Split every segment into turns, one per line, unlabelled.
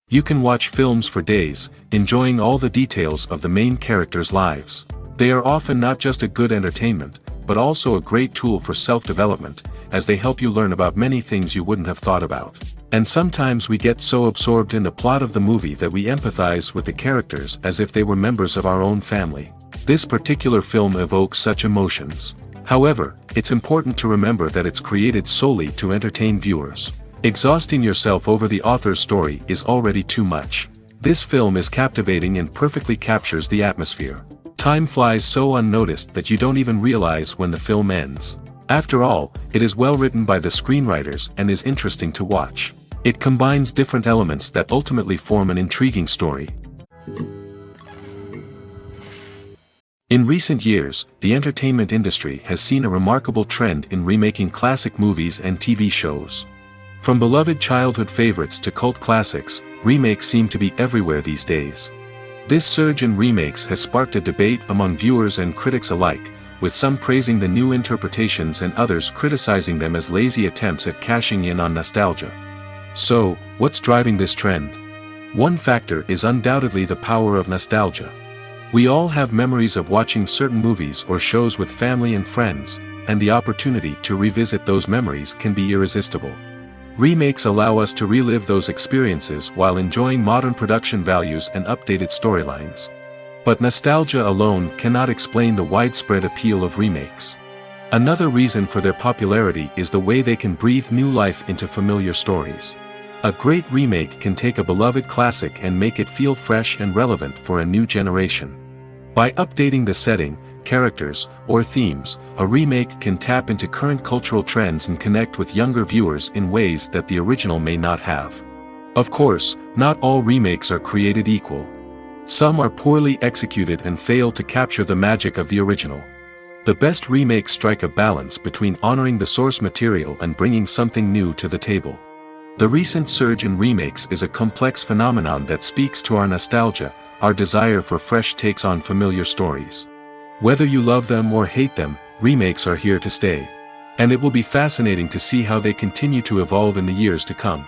You can watch films for days, enjoying all the details of the main characters' lives. They are often not just a good entertainment, but also a great tool for self-development, as they help you learn about many things you wouldn't have thought about. And sometimes we get so absorbed in the plot of the movie that we empathize with the characters as if they were members of our own family. This particular film evokes such emotions. However, it's important to remember that it's created solely to entertain viewers. Exhausting yourself over the author's story is already too much. This film is captivating and perfectly captures the atmosphere. Time flies so unnoticed that you don't even realize when the film ends. After all, it is well written by the screenwriters and is interesting to watch. It combines different elements that ultimately form an intriguing story. In recent years, the entertainment industry has seen a remarkable trend in remaking classic movies and TV shows. From beloved childhood favorites to cult classics, remakes seem to be everywhere these days. This surge in remakes has sparked a debate among viewers and critics alike, with some praising the new interpretations and others criticizing them as lazy attempts at cashing in on nostalgia. So, what's driving this trend? One factor is undoubtedly the power of nostalgia. We all have memories of watching certain movies or shows with family and friends, and the opportunity to revisit those memories can be irresistible. Remakes allow us to relive those experiences while enjoying modern production values and updated storylines. But nostalgia alone cannot explain the widespread appeal of remakes. Another reason for their popularity is the way they can breathe new life into familiar stories. A great remake can take a beloved classic and make it feel fresh and relevant for a new generation. By updating the setting, characters, or themes, a remake can tap into current cultural trends and connect with younger viewers in ways that the original may not have. Of course, not all remakes are created equal. Some are poorly executed and fail to capture the magic of the original. The best remakes strike a balance between honoring the source material and bringing something new to the table. The recent surge in remakes is a complex phenomenon that speaks to our nostalgia, our desire for fresh takes on familiar stories. Whether you love them or hate them, remakes are here to stay. And it will be fascinating to see how they continue to evolve in the years to come.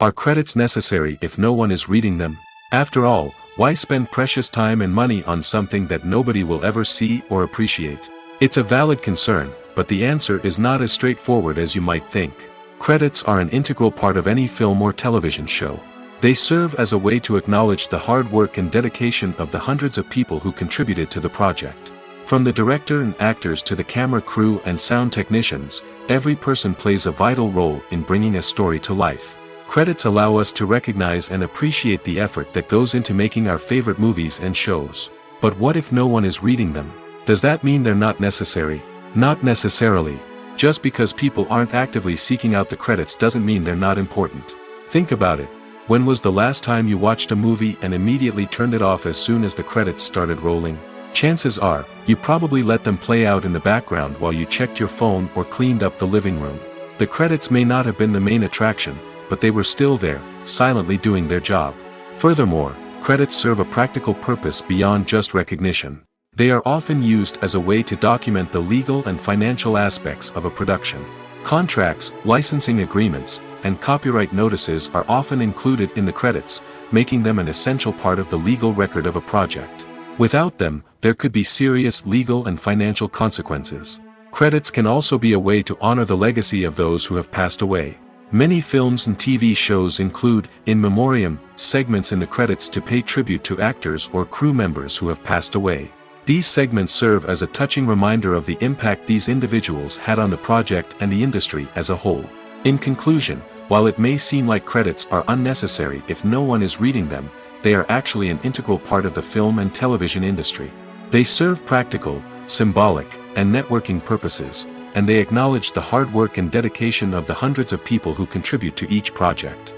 Are credits necessary if no one is reading them? After all, why spend precious time and money on something that nobody will ever see or appreciate? It's a valid concern, but the answer is not as straightforward as you might think. Credits are an integral part of any film or television show. They serve as a way to acknowledge the hard work and dedication of the hundreds of people who contributed to the project. From the director and actors to the camera crew and sound technicians, every person plays a vital role in bringing a story to life. Credits allow us to recognize and appreciate the effort that goes into making our favorite movies and shows. But what if no one is reading them? Does that mean they're not necessary? Not necessarily. Just because people aren't actively seeking out the credits doesn't mean they're not important. Think about it. When was the last time you watched a movie and immediately turned it off as soon as the credits started rolling? Chances are, you probably let them play out in the background while you checked your phone or cleaned up the living room. The credits may not have been the main attraction, but they were still there, silently doing their job. Furthermore, credits serve a practical purpose beyond just recognition. They are often used as a way to document the legal and financial aspects of a production. Contracts, licensing agreements, and copyright notices are often included in the credits, making them an essential part of the legal record of a project. Without them, there could be serious legal and financial consequences. Credits can also be a way to honor the legacy of those who have passed away. Many films and TV shows include, in memoriam, segments in the credits to pay tribute to actors or crew members who have passed away. These segments serve as a touching reminder of the impact these individuals had on the project and the industry as a whole. In conclusion, while it may seem like credits are unnecessary if no one is reading them, they are actually an integral part of the film and television industry. They serve practical, symbolic, and networking purposes, and they acknowledge the hard work and dedication of the hundreds of people who contribute to each project.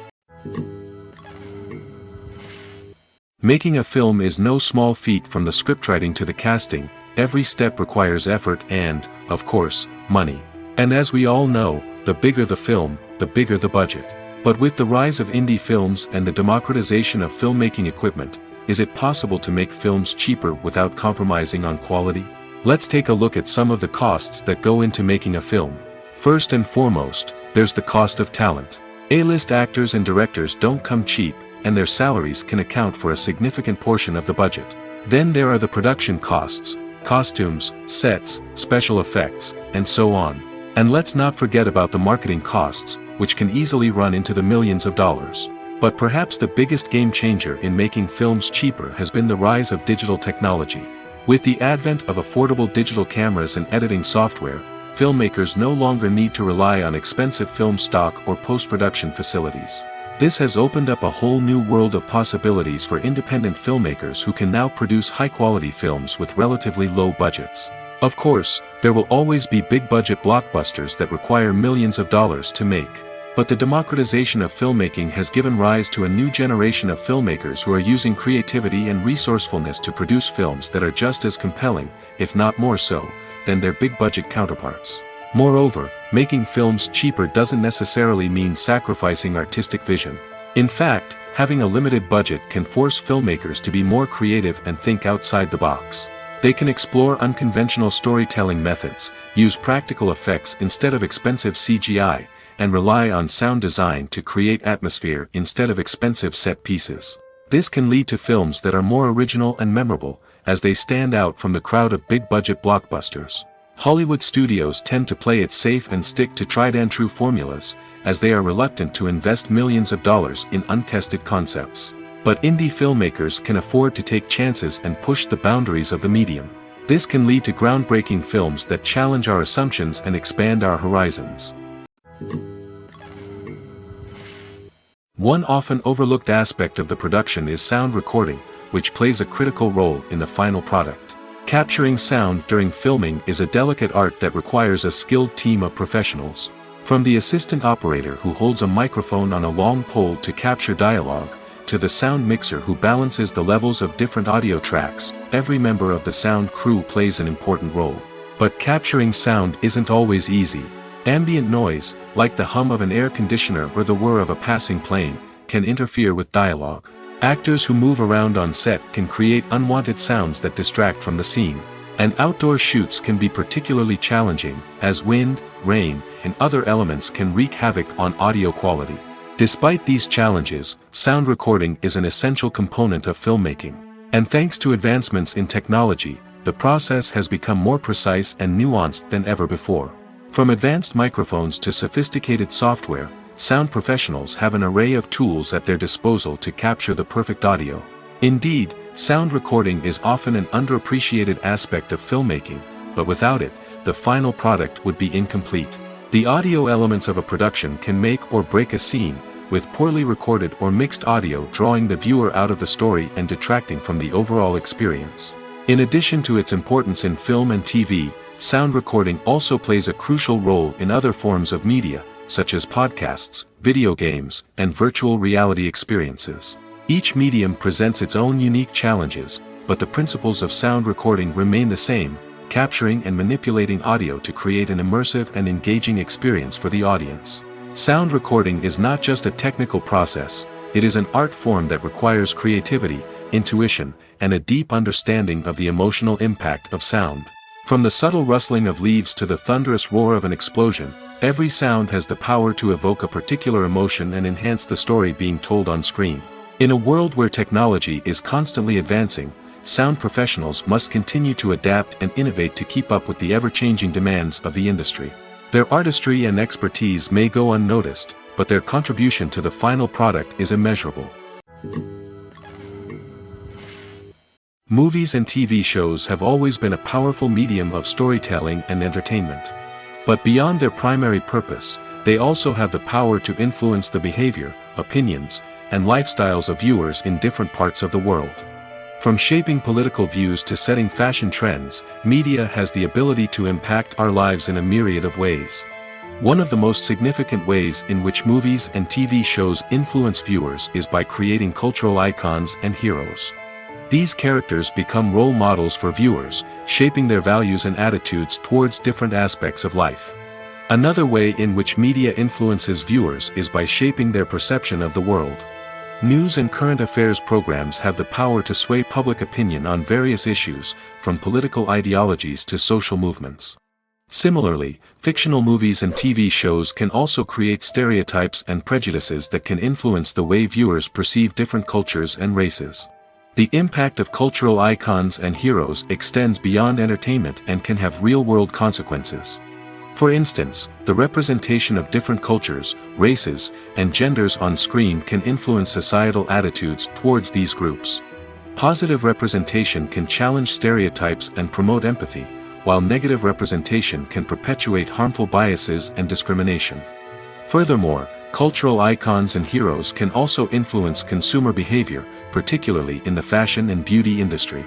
Making a film is no small feat. From the scriptwriting to the casting, every step requires effort and, of course, money. And as we all know, the bigger the film, the bigger the budget. But with the rise of indie films and the democratization of filmmaking equipment, is it possible to make films cheaper without compromising on quality? Let's take a look at some of the costs that go into making a film. First and foremost, there's the cost of talent. A-list actors and directors don't come cheap, and their salaries can account for a significant portion of the budget. Then there are the production costs, costumes, sets, special effects, and so on. And let's not forget about the marketing costs, which can easily run into the millions of dollars. But perhaps the biggest game changer in making films cheaper has been the rise of digital technology. With the advent of affordable digital cameras and editing software, filmmakers no longer need to rely on expensive film stock or post-production facilities. This has opened up a whole new world of possibilities for independent filmmakers who can now produce high-quality films with relatively low budgets. Of course, there will always be big-budget blockbusters that require millions of dollars to make. But the democratization of filmmaking has given rise to a new generation of filmmakers who are using creativity and resourcefulness to produce films that are just as compelling, if not more so, than their big-budget counterparts. Moreover, making films cheaper doesn't necessarily mean sacrificing artistic vision. In fact, having a limited budget can force filmmakers to be more creative and think outside the box. They can explore unconventional storytelling methods, use practical effects instead of expensive CGI, and rely on sound design to create atmosphere instead of expensive set pieces. This can lead to films that are more original and memorable, as they stand out from the crowd of big-budget blockbusters. Hollywood studios tend to play it safe and stick to tried-and-true formulas, as they are reluctant to invest millions of dollars in untested concepts. But indie filmmakers can afford to take chances and push the boundaries of the medium. This can lead to groundbreaking films that challenge our assumptions and expand our horizons. One often overlooked aspect of the production is sound recording, which plays a critical role in the final product. Capturing sound during filming is a delicate art that requires a skilled team of professionals. From the assistant operator who holds a microphone on a long pole to capture dialogue, to the sound mixer who balances the levels of different audio tracks, every member of the sound crew plays an important role. But capturing sound isn't always easy. Ambient noise, like the hum of an air conditioner or the whir of a passing plane, can interfere with dialogue. Actors who move around on set can create unwanted sounds that distract from the scene. And outdoor shoots can be particularly challenging, as wind, rain, and other elements can wreak havoc on audio quality. Despite these challenges, sound recording is an essential component of filmmaking. And thanks to advancements in technology, the process has become more precise and nuanced than ever before. From advanced microphones to sophisticated software, sound professionals have an array of tools at their disposal to capture the perfect audio. Indeed, sound recording is often an underappreciated aspect of filmmaking, but without it, the final product would be incomplete. The audio elements of a production can make or break a scene, with poorly recorded or mixed audio drawing the viewer out of the story and detracting from the overall experience. In addition to its importance in film and TV, sound recording also plays a crucial role in other forms of media, such as podcasts, video games, and virtual reality experiences. Each medium presents its own unique challenges, but the principles of sound recording remain the same, capturing and manipulating audio to create an immersive and engaging experience for the audience. Sound recording is not just a technical process, it is an art form that requires creativity, intuition, and a deep understanding of the emotional impact of sound. From the subtle rustling of leaves to the thunderous roar of an explosion, every sound has the power to evoke a particular emotion and enhance the story being told on screen. In a world where technology is constantly advancing, sound professionals must continue to adapt and innovate to keep up with the ever-changing demands of the industry. Their artistry and expertise may go unnoticed, but their contribution to the final product is immeasurable. Movies and TV shows have always been a powerful medium of storytelling and entertainment. But beyond their primary purpose, they also have the power to influence the behavior, opinions, and lifestyles of viewers in different parts of the world. From shaping political views to setting fashion trends, media has the ability to impact our lives in a myriad of ways. One of the most significant ways in which movies and TV shows influence viewers is by creating cultural icons and heroes. These characters become role models for viewers, shaping their values and attitudes towards different aspects of life. Another way in which media influences viewers is by shaping their perception of the world. News and current affairs programs have the power to sway public opinion on various issues, from political ideologies to social movements. Similarly, fictional movies and TV shows can also create stereotypes and prejudices that can influence the way viewers perceive different cultures and races. The impact of cultural icons and heroes extends beyond entertainment and can have real-world consequences. For instance, the representation of different cultures, races, and genders on screen can influence societal attitudes towards these groups. Positive representation can challenge stereotypes and promote empathy, while negative representation can perpetuate harmful biases and discrimination. Furthermore, cultural icons and heroes can also influence consumer behavior, particularly in the fashion and beauty industry.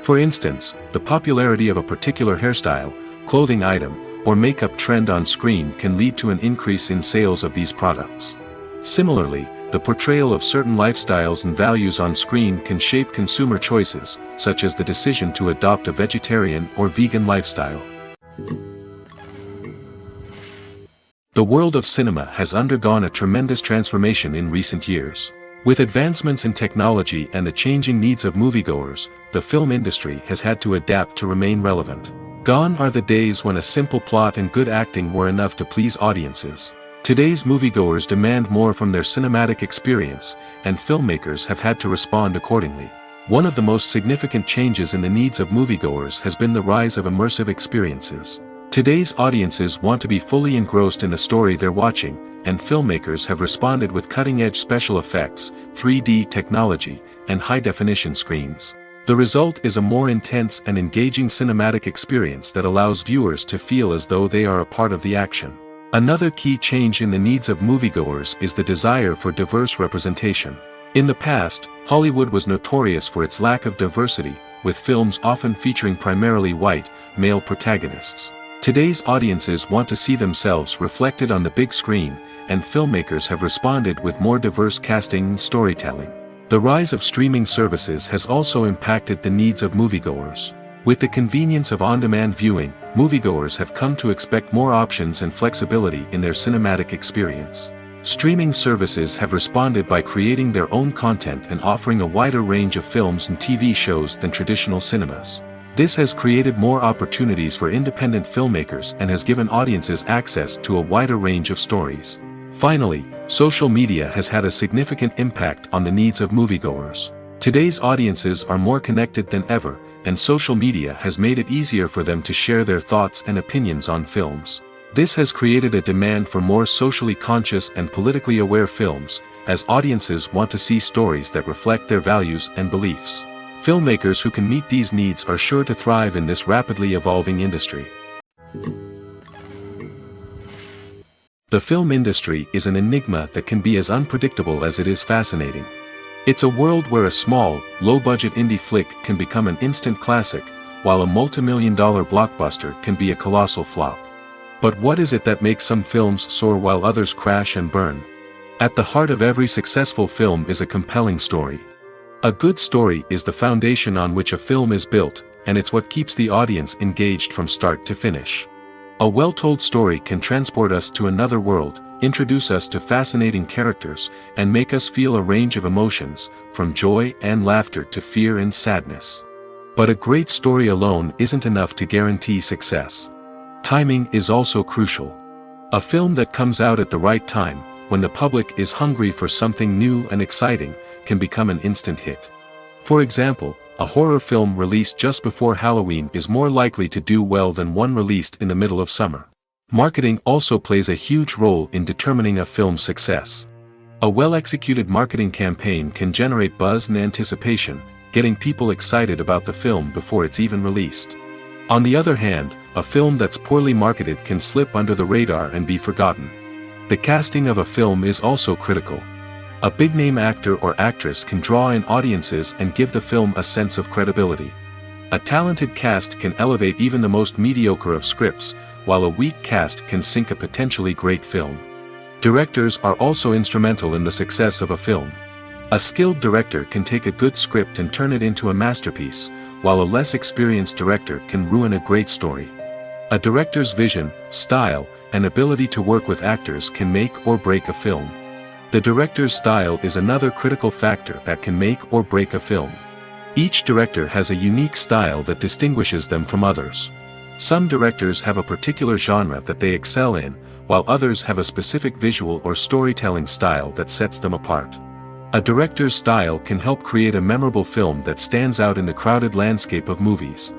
For instance, the popularity of a particular hairstyle, clothing item, or makeup trend on screen can lead to an increase in sales of these products. Similarly, the portrayal of certain lifestyles and values on screen can shape consumer choices, such as the decision to adopt a vegetarian or vegan lifestyle. The world of cinema has undergone a tremendous transformation in recent years. With advancements in technology and the changing needs of moviegoers, the film industry has had to adapt to remain relevant. Gone are the days when a simple plot and good acting were enough to please audiences. Today's moviegoers demand more from their cinematic experience, and filmmakers have had to respond accordingly. One of the most significant changes in the needs of moviegoers has been the rise of immersive experiences. Today's audiences want to be fully engrossed in the story they're watching, and filmmakers have responded with cutting-edge special effects, 3D technology, and high-definition screens. The result is a more intense and engaging cinematic experience that allows viewers to feel as though they are a part of the action. Another key change in the needs of moviegoers is the desire for diverse representation. In the past, Hollywood was notorious for its lack of diversity, with films often featuring primarily white, male protagonists. Today's audiences want to see themselves reflected on the big screen, and filmmakers have responded with more diverse casting and storytelling. The rise of streaming services has also impacted the needs of moviegoers. With the convenience of on-demand viewing, moviegoers have come to expect more options and flexibility in their cinematic experience. Streaming services have responded by creating their own content and offering a wider range of films and TV shows than traditional cinemas. This has created more opportunities for independent filmmakers and has given audiences access to a wider range of stories. Finally, social media has had a significant impact on the needs of moviegoers. Today's audiences are more connected than ever, and social media has made it easier for them to share their thoughts and opinions on films. This has created a demand for more socially conscious and politically aware films, as audiences want to see stories that reflect their values and beliefs. Filmmakers who can meet these needs are sure to thrive in this rapidly evolving industry. The film industry is an enigma that can be as unpredictable as it is fascinating. It's a world where a small, low-budget indie flick can become an instant classic, while a multi-million-dollar blockbuster can be a colossal flop. But what is it that makes some films soar while others crash and burn? At the heart of every successful film is a compelling story. A good story is the foundation on which a film is built, and it's what keeps the audience engaged from start to finish. A well-told story can transport us to another world, introduce us to fascinating characters, and make us feel a range of emotions, from joy and laughter to fear and sadness. But a great story alone isn't enough to guarantee success. Timing is also crucial. A film that comes out at the right time, when the public is hungry for something new and exciting, can become an instant hit. For example, a horror film released just before Halloween is more likely to do well than one released in the middle of summer. Marketing also plays a huge role in determining a film's success. A well-executed marketing campaign can generate buzz and anticipation, getting people excited about the film before it's even released. On the other hand, a film that's poorly marketed can slip under the radar and be forgotten. The casting of a film is also critical. A big-name actor or actress can draw in audiences and give the film a sense of credibility. A talented cast can elevate even the most mediocre of scripts, while a weak cast can sink a potentially great film. Directors are also instrumental in the success of a film. A skilled director can take a good script and turn it into a masterpiece, while a less experienced director can ruin a great story. A director's vision, style, and ability to work with actors can make or break a film. The director's style is another critical factor that can make or break a film. Each director has a unique style that distinguishes them from others. Some directors have a particular genre that they excel in, while others have a specific visual or storytelling style that sets them apart. A director's style can help create a memorable film that stands out in the crowded landscape of movies.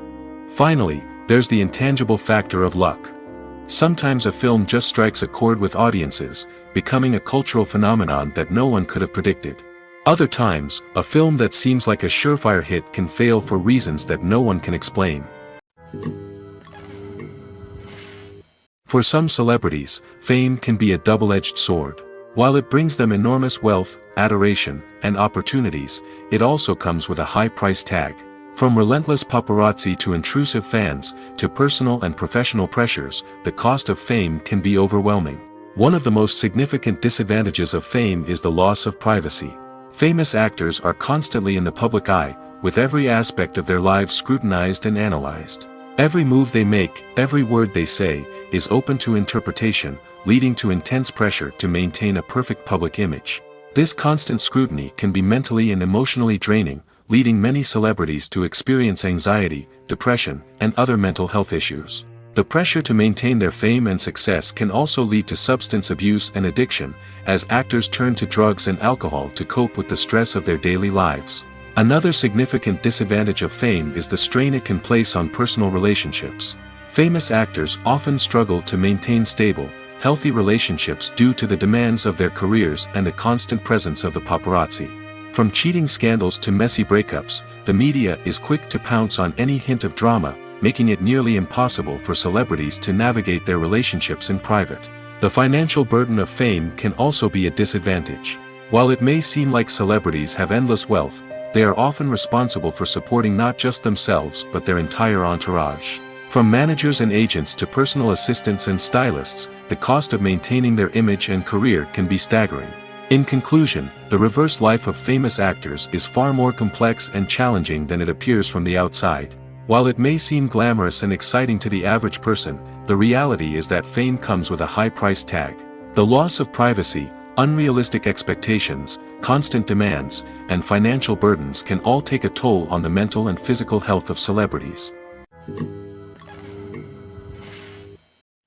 Finally, there's the intangible factor of luck. Sometimes a film just strikes a chord with audiences, becoming a cultural phenomenon that no one could have predicted. Other times, a film that seems like a surefire hit can fail for reasons that no one can explain. For some celebrities, fame can be a double-edged sword. While it brings them enormous wealth, adoration, and opportunities, it also comes with a high price tag. From relentless paparazzi to intrusive fans, to personal and professional pressures, the cost of fame can be overwhelming. One of the most significant disadvantages of fame is the loss of privacy. Famous actors are constantly in the public eye, with every aspect of their lives scrutinized and analyzed. Every move they make, every word they say, is open to interpretation, leading to intense pressure to maintain a perfect public image. This constant scrutiny can be mentally and emotionally draining, leading many celebrities to experience anxiety, depression, and other mental health issues. The pressure to maintain their fame and success can also lead to substance abuse and addiction, as actors turn to drugs and alcohol to cope with the stress of their daily lives. Another significant disadvantage of fame is the strain it can place on personal relationships. Famous actors often struggle to maintain stable, healthy relationships due to the demands of their careers and the constant presence of the paparazzi. From cheating scandals to messy breakups, the media is quick to pounce on any hint of drama, making it nearly impossible for celebrities to navigate their relationships in private. The financial burden of fame can also be a disadvantage. While it may seem like celebrities have endless wealth, they are often responsible for supporting not just themselves but their entire entourage. From managers and agents to personal assistants and stylists, the cost of maintaining their image and career can be staggering. In conclusion, the reverse life of famous actors is far more complex and challenging than it appears from the outside. While it may seem glamorous and exciting to the average person, the reality is that fame comes with a high price tag. The loss of privacy, unrealistic expectations, constant demands, and financial burdens can all take a toll on the mental and physical health of celebrities.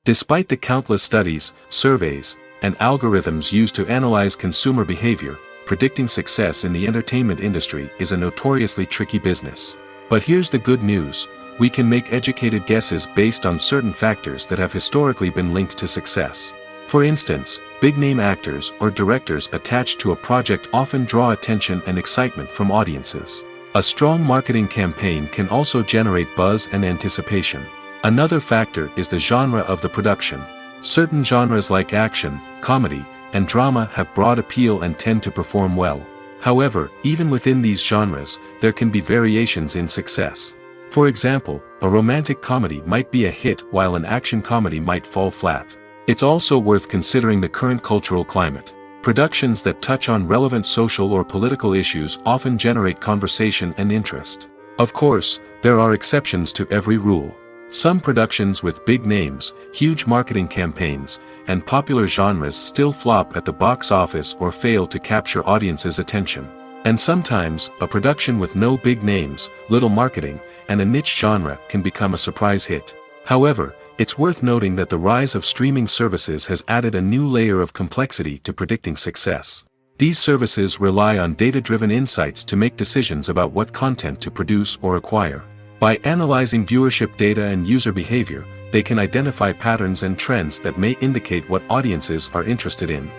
Despite the countless studies, surveys, and algorithms used to analyze consumer behavior, predicting success in the entertainment industry is a notoriously tricky business. But here's the good news: we can make educated guesses based on certain factors that have historically been linked to success. For instance, big-name actors or directors attached to a project often draw attention and excitement from audiences. A strong marketing campaign can also generate buzz and anticipation. Another factor is the genre of the production. Certain genres like action, comedy, and drama have broad appeal and tend to perform well. However, even within these genres, there can be variations in success. For example, a romantic comedy might be a hit while an action comedy might fall flat. It's also worth considering the current cultural climate. Productions that touch on relevant social or political issues often generate conversation and interest. Of course, there are exceptions to every rule. Some productions with big names, huge marketing campaigns, and popular genres still flop at the box office or fail to capture audiences' attention. And sometimes, a production with no big names, little marketing, and a niche genre can become a surprise hit. However, it's worth noting that the rise of streaming services has added a new layer of complexity to predicting success. These services rely on data-driven insights to make decisions about what content to produce or acquire. By analyzing viewership data and user behavior, they can identify patterns and trends that may indicate what audiences are interested in.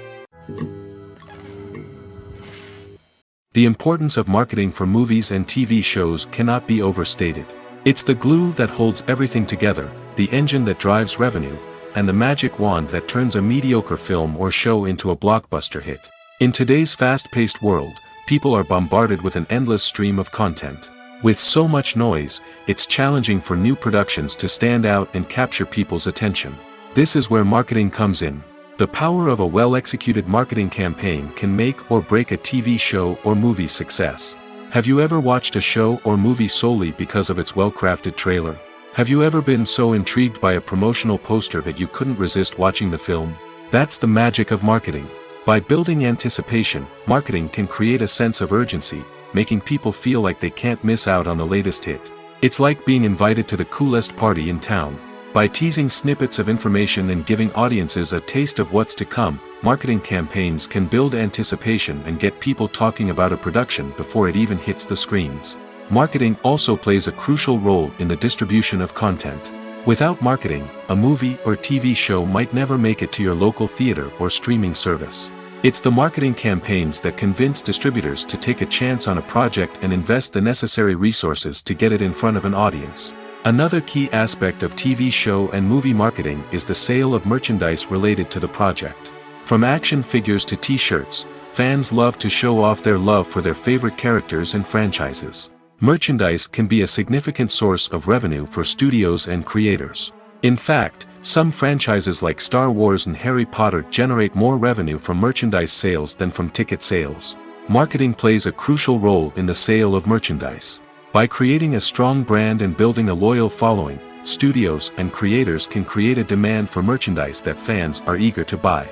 The importance of marketing for movies and TV shows cannot be overstated. It's the glue that holds everything together, the engine that drives revenue, and the magic wand that turns a mediocre film or show into a blockbuster hit. In today's fast-paced world, people are bombarded with an endless stream of content. With so much noise, it's challenging for new productions to stand out and capture people's attention. This is where marketing comes in. The power of a well-executed marketing campaign can make or break a TV show or movie's success. Have you ever watched a show or movie solely because of its well-crafted trailer? Have you ever been so intrigued by a promotional poster that you couldn't resist watching the film? That's the magic of marketing. By building anticipation, marketing can create a sense of urgency, making people feel like they can't miss out on the latest hit. It's like being invited to the coolest party in town. By teasing snippets of information and giving audiences a taste of what's to come, marketing campaigns can build anticipation and get people talking about a production before it even hits the screens. Marketing also plays a crucial role in the distribution of content. Without marketing, a movie or TV show might never make it to your local theater or streaming service. It's the marketing campaigns that convince distributors to take a chance on a project and invest the necessary resources to get it in front of an audience. Another key aspect of TV show and movie marketing is the sale of merchandise related to the project. From action figures to t-shirts, fans love to show off their love for their favorite characters and franchises. Merchandise can be a significant source of revenue for studios and creators. In fact, some franchises like Star Wars and Harry Potter generate more revenue from merchandise sales than from ticket sales. Marketing plays a crucial role in the sale of merchandise. By creating a strong brand and building a loyal following, studios and creators can create a demand for merchandise that fans are eager to buy.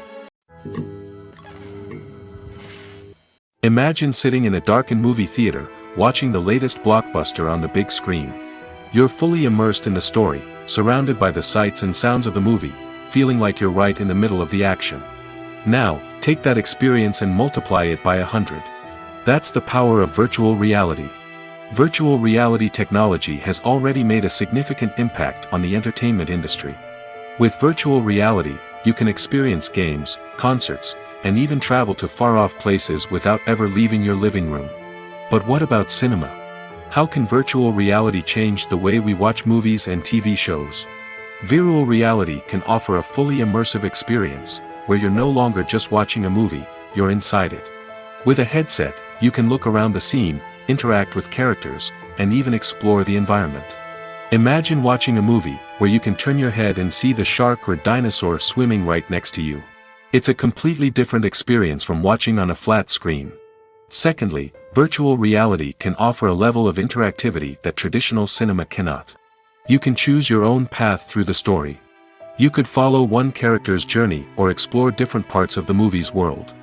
Imagine sitting in a darkened movie theater, watching the latest blockbuster on the big screen. You're fully immersed in the story, surrounded by the sights and sounds of the movie, feeling like you're right in the middle of the action. Now, take that experience and multiply it by 100. That's the power of virtual reality. Virtual reality technology has already made a significant impact on the entertainment industry. With virtual reality, you can experience games, concerts, and even travel to far-off places without ever leaving your living room. But what about cinema? How can virtual reality change the way we watch movies and TV shows? Virtual reality can offer a fully immersive experience, where you're no longer just watching a movie, you're inside it. With a headset, you can look around the scene, interact with characters, and even explore the environment. Imagine watching a movie, where you can turn your head and see the shark or dinosaur swimming right next to you. It's a completely different experience from watching on a flat screen. Secondly, virtual reality can offer a level of interactivity that traditional cinema cannot. You can choose your own path through the story. You could follow one character's journey or explore different parts of the movie's world.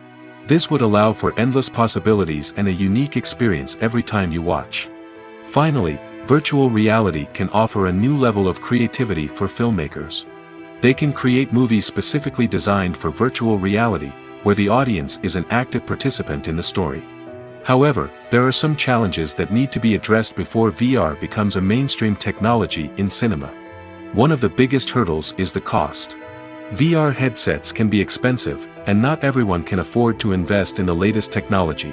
This would allow for endless possibilities and a unique experience every time you watch. Finally, virtual reality can offer a new level of creativity for filmmakers. They can create movies specifically designed for virtual reality, where the audience is an active participant in the story. However, there are some challenges that need to be addressed before VR becomes a mainstream technology in cinema. One of the biggest hurdles is the cost. VR headsets can be expensive, and not everyone can afford to invest in the latest technology.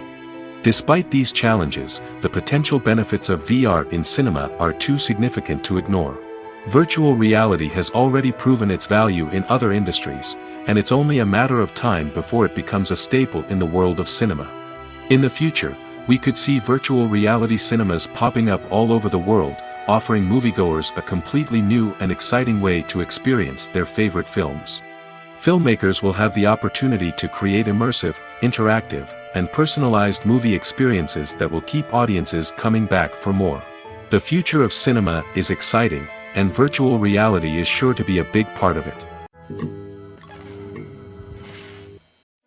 Despite these challenges, the potential benefits of VR in cinema are too significant to ignore. Virtual reality has already proven its value in other industries, and it's only a matter of time before it becomes a staple in the world of cinema. In the future, we could see virtual reality cinemas popping up all over the world, offering moviegoers a completely new and exciting way to experience their favorite films. Filmmakers will have the opportunity to create immersive, interactive, and personalized movie experiences that will keep audiences coming back for more. The future of cinema is exciting, and virtual reality is sure to be a big part of it.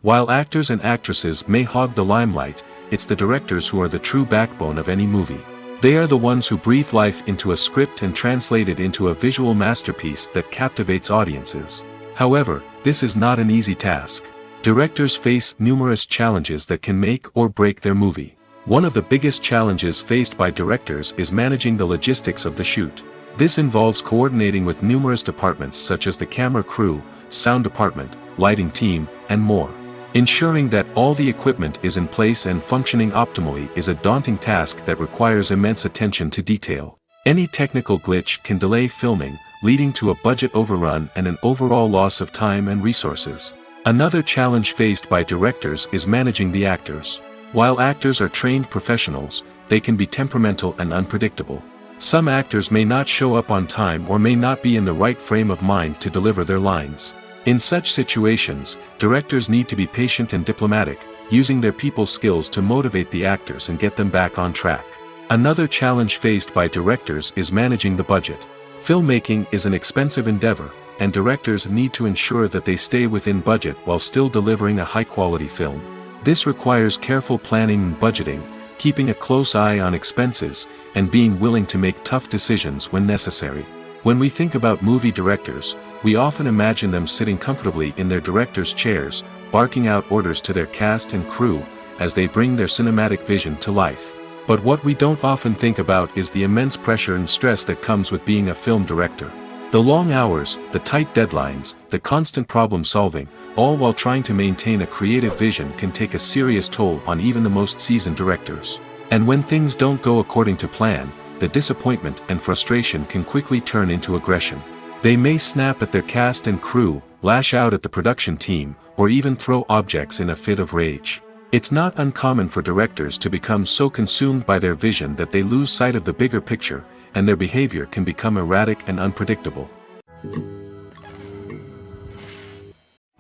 While actors and actresses may hog the limelight, it's the directors who are the true backbone of any movie. They are the ones who breathe life into a script and translate it into a visual masterpiece that captivates audiences. However, this is not an easy task. Directors face numerous challenges that can make or break their movie. One of the biggest challenges faced by directors is managing the logistics of the shoot. This involves coordinating with numerous departments such as the camera crew, sound department, lighting team, and more. Ensuring that all the equipment is in place and functioning optimally is a daunting task that requires immense attention to detail. Any technical glitch can delay filming, leading to a budget overrun and an overall loss of time and resources. Another challenge faced by directors is managing the actors. While actors are trained professionals, they can be temperamental and unpredictable. Some actors may not show up on time or may not be in the right frame of mind to deliver their lines. In such situations, directors need to be patient and diplomatic, using their people skills to motivate the actors and get them back on track. Another challenge faced by directors is managing the budget. Filmmaking is an expensive endeavor, and directors need to ensure that they stay within budget while still delivering a high-quality film. This requires careful planning and budgeting, keeping a close eye on expenses, and being willing to make tough decisions when necessary. When we think about movie directors, we often imagine them sitting comfortably in their director's chairs, barking out orders to their cast and crew, as they bring their cinematic vision to life. But what we don't often think about is the immense pressure and stress that comes with being a film director. The long hours, the tight deadlines, the constant problem solving, all while trying to maintain a creative vision can take a serious toll on even the most seasoned directors. And when things don't go according to plan, the disappointment and frustration can quickly turn into aggression. They may snap at their cast and crew, lash out at the production team, or even throw objects in a fit of rage. It's not uncommon for directors to become so consumed by their vision that they lose sight of the bigger picture, and their behavior can become erratic and unpredictable.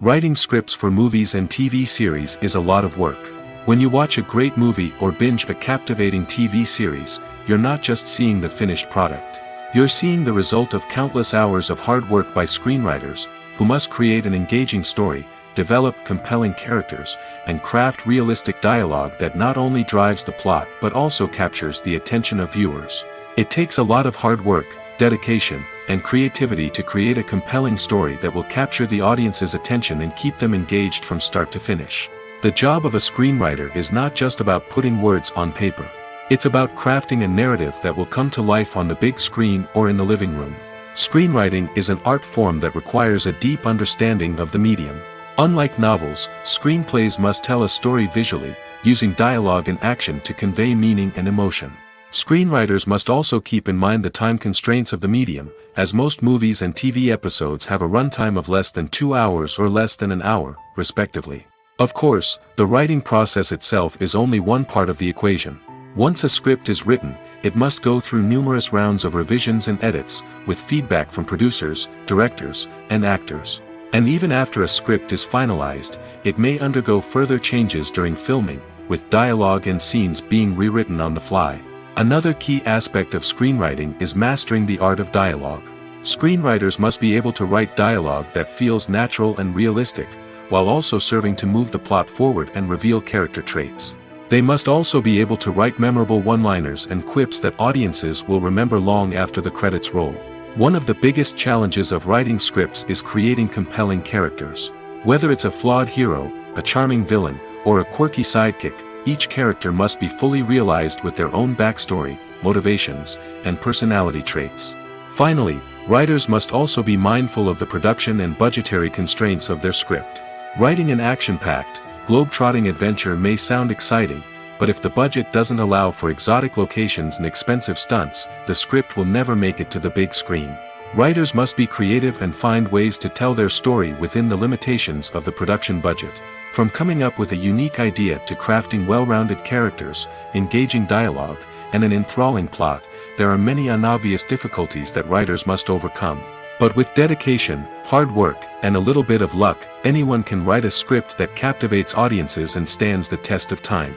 Writing scripts for movies and TV series is a lot of work. When you watch a great movie or binge a captivating TV series, you're not just seeing the finished product. You're seeing the result of countless hours of hard work by screenwriters, who must create an engaging story, develop compelling characters, and craft realistic dialogue that not only drives the plot but also captures the attention of viewers. It takes a lot of hard work, dedication, and creativity to create a compelling story that will capture the audience's attention and keep them engaged from start to finish. The job of a screenwriter is not just about putting words on paper. It's about crafting a narrative that will come to life on the big screen or in the living room. Screenwriting is an art form that requires a deep understanding of the medium. Unlike novels, screenplays must tell a story visually, using dialogue and action to convey meaning and emotion. Screenwriters must also keep in mind the time constraints of the medium, as most movies and TV episodes have a runtime of less than 2 hours or less than an hour, respectively. Of course, the writing process itself is only one part of the equation. Once a script is written, it must go through numerous rounds of revisions and edits, with feedback from producers, directors, and actors. And even after a script is finalized, it may undergo further changes during filming, with dialogue and scenes being rewritten on the fly. Another key aspect of screenwriting is mastering the art of dialogue. Screenwriters must be able to write dialogue that feels natural and realistic, while also serving to move the plot forward and reveal character traits. They must also be able to write memorable one-liners and quips that audiences will remember long after the credits roll. One of the biggest challenges of writing scripts is creating compelling characters. Whether it's a flawed hero, a charming villain, or a quirky sidekick, each character must be fully realized with their own backstory, motivations, and personality traits. Finally, writers must also be mindful of the production and budgetary constraints of their script. Writing an action-packed, globe-trotting adventure may sound exciting, but if the budget doesn't allow for exotic locations and expensive stunts, the script will never make it to the big screen. Writers must be creative and find ways to tell their story within the limitations of the production budget. From coming up with a unique idea to crafting well-rounded characters, engaging dialogue, and an enthralling plot, there are many unobvious difficulties that writers must overcome. But with dedication, hard work, and a little bit of luck, anyone can write a script that captivates audiences and stands the test of time.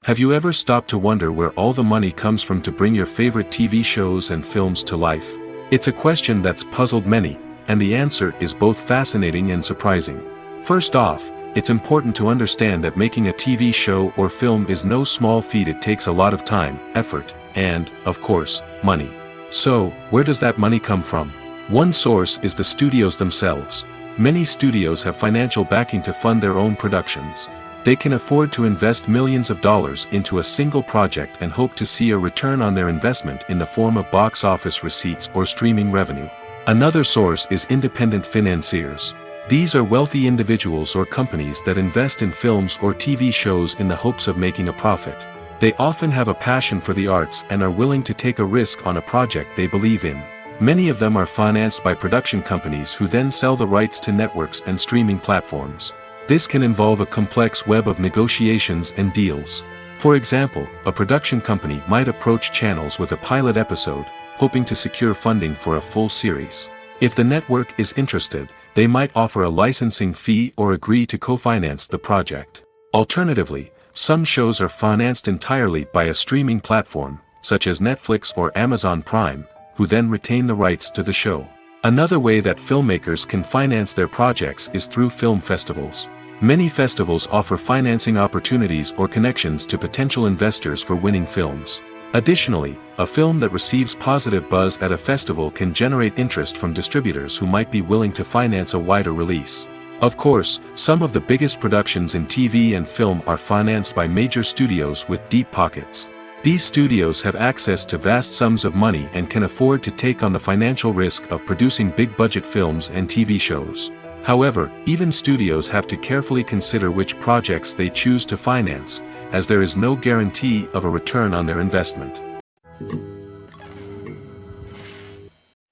Have you ever stopped to wonder where all the money comes from to bring your favorite TV shows and films to life? It's a question that's puzzled many, and the answer is both fascinating and surprising. First off, it's important to understand that making a TV show or film is no small feat. It takes a lot of time, effort, and, of course, money. So, where does that money come from? One source is the studios themselves. Many studios have financial backing to fund their own productions. They can afford to invest millions of dollars into a single project and hope to see a return on their investment in the form of box office receipts or streaming revenue. Another source is independent financiers. These are wealthy individuals or companies that invest in films or TV shows in the hopes of making a profit. They often have a passion for the arts and are willing to take a risk on a project they believe in. Many of them are financed by production companies who then sell the rights to networks and streaming platforms. This can involve a complex web of negotiations and deals. For example, a production company might approach channels with a pilot episode, hoping to secure funding for a full series. If the network is interested, they might offer a licensing fee or agree to co-finance the project. Alternatively, some shows are financed entirely by a streaming platform, such as Netflix or Amazon Prime, who then retain the rights to the show. Another way that filmmakers can finance their projects is through film festivals. Many festivals offer financing opportunities or connections to potential investors for winning films. Additionally, a film that receives positive buzz at a festival can generate interest from distributors who might be willing to finance a wider release. Of course, some of the biggest productions in TV and film are financed by major studios with deep pockets. These studios have access to vast sums of money and can afford to take on the financial risk of producing big-budget films and TV shows. However, even studios have to carefully consider which projects they choose to finance, as there is no guarantee of a return on their investment.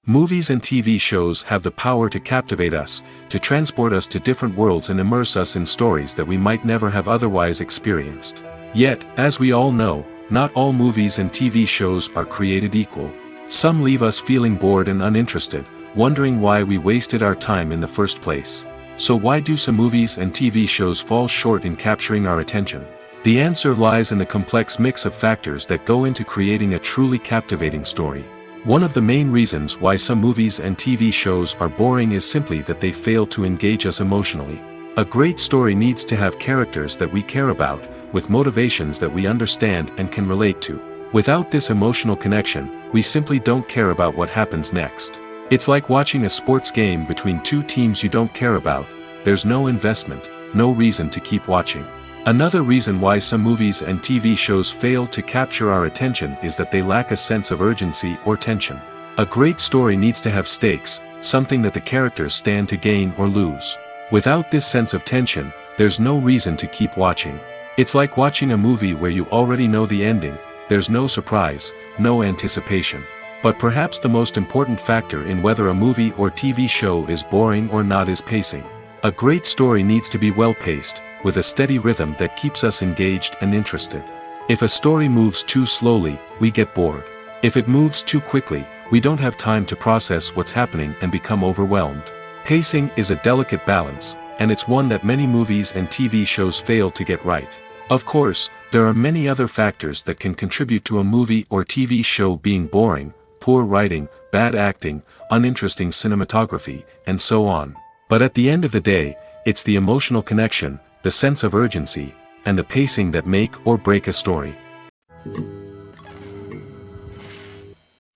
Movies and TV shows have the power to captivate us, to transport us to different worlds and immerse us in stories that we might never have otherwise experienced. Yet, as we all know, not all movies and TV shows are created equal. Some leave us feeling bored and uninterested, wondering why we wasted our time in the first place. So why do some movies and TV shows fall short in capturing our attention? The answer lies in the complex mix of factors that go into creating a truly captivating story. One of the main reasons why some movies and TV shows are boring is simply that they fail to engage us emotionally. A great story needs to have characters that we care about, with motivations that we understand and can relate to. Without this emotional connection, we simply don't care about what happens next. It's like watching a sports game between two teams you don't care about. There's no investment, no reason to keep watching. Another reason why some movies and TV shows fail to capture our attention is that they lack a sense of urgency or tension. A great story needs to have stakes, something that the characters stand to gain or lose. Without this sense of tension, there's no reason to keep watching. It's like watching a movie where you already know the ending. There's no surprise, no anticipation. But perhaps the most important factor in whether a movie or TV show is boring or not is pacing. A great story needs to be well-paced, with a steady rhythm that keeps us engaged and interested. If a story moves too slowly, we get bored. If it moves too quickly, we don't have time to process what's happening and become overwhelmed. Pacing is a delicate balance, and it's one that many movies and TV shows fail to get right. Of course, there are many other factors that can contribute to a movie or TV show being boring: poor writing, bad acting, uninteresting cinematography, and so on. But at the end of the day, it's the emotional connection, the sense of urgency, and the pacing that make or break a story.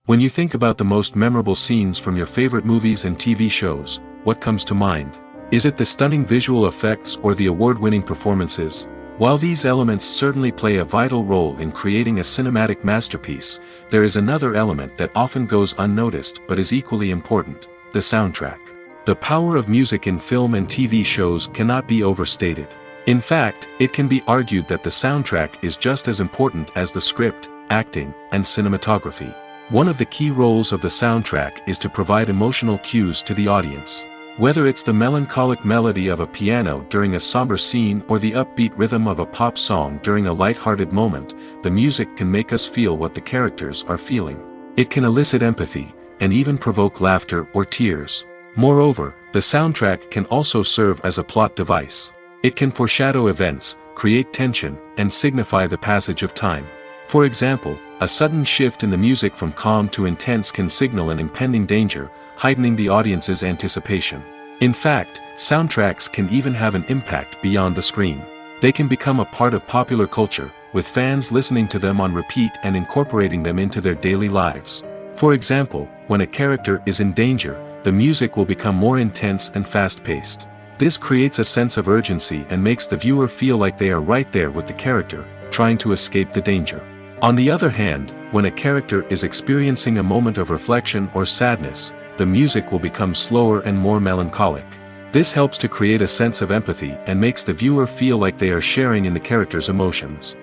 When you think about the most memorable scenes from your favorite movies and TV shows, what comes to mind? Is it the stunning visual effects or the award-winning performances? While these elements certainly play a vital role in creating a cinematic masterpiece, there is another element that often goes unnoticed but is equally important: the soundtrack. The power of music in film and TV shows cannot be overstated. In fact, it can be argued that the soundtrack is just as important as the script, acting, and cinematography. One of the key roles of the soundtrack is to provide emotional cues to the audience. Whether it's the melancholic melody of a piano during a somber scene or the upbeat rhythm of a pop song during a light-hearted moment, the music can make us feel what the characters are feeling. It can elicit empathy, and even provoke laughter or tears. Moreover, the soundtrack can also serve as a plot device. It can foreshadow events, create tension, and signify the passage of time. For example, a sudden shift in the music from calm to intense can signal an impending danger, heightening the audience's anticipation. In fact, soundtracks can even have an impact beyond the screen. They can become a part of popular culture, with fans listening to them on repeat and incorporating them into their daily lives. For example, when a character is in danger, the music will become more intense and fast-paced. This creates a sense of urgency and makes the viewer feel like they are right there with the character, trying to escape the danger. On the other hand, when a character is experiencing a moment of reflection or sadness, the music will become slower and more melancholic. This helps to create a sense of empathy and makes the viewer feel like they are sharing in the character's emotions.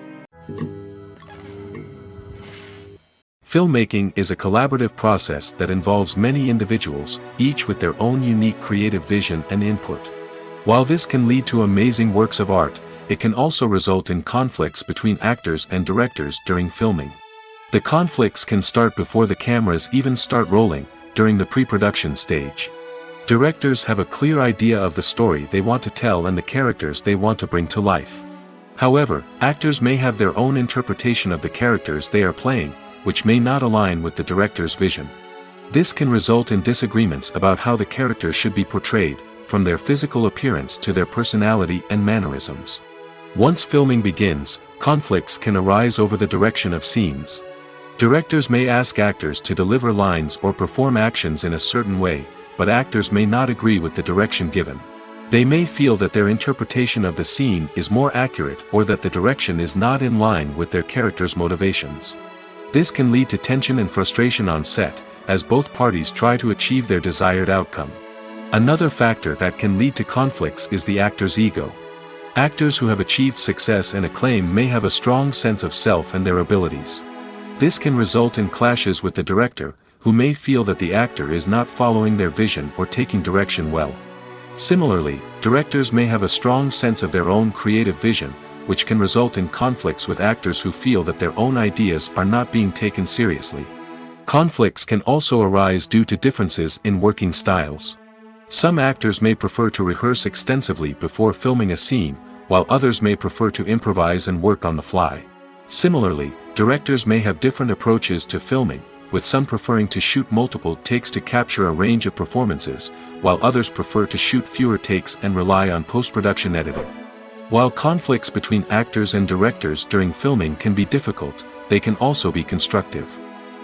Filmmaking is a collaborative process that involves many individuals, each with their own unique creative vision and input. While this can lead to amazing works of art, it can also result in conflicts between actors and directors during filming. The conflicts can start before the cameras even start rolling, during the pre-production stage. Directors have a clear idea of the story they want to tell and the characters they want to bring to life. However, actors may have their own interpretation of the characters they are playing, which may not align with the director's vision. This can result in disagreements about how the characters should be portrayed, from their physical appearance to their personality and mannerisms. Once filming begins, conflicts can arise over the direction of scenes. Directors may ask actors to deliver lines or perform actions in a certain way, but actors may not agree with the direction given. They may feel that their interpretation of the scene is more accurate or that the direction is not in line with their character's motivations. This can lead to tension and frustration on set, as both parties try to achieve their desired outcome. Another factor that can lead to conflicts is the actor's ego. Actors who have achieved success and acclaim may have a strong sense of self and their abilities. This can result in clashes with the director, who may feel that the actor is not following their vision or taking direction well. Similarly, directors may have a strong sense of their own creative vision, which can result in conflicts with actors who feel that their own ideas are not being taken seriously. Conflicts can also arise due to differences in working styles. Some actors may prefer to rehearse extensively before filming a scene, while others may prefer to improvise and work on the fly. Similarly, directors may have different approaches to filming, with some preferring to shoot multiple takes to capture a range of performances, while others prefer to shoot fewer takes and rely on post-production editing. While conflicts between actors and directors during filming can be difficult, they can also be constructive.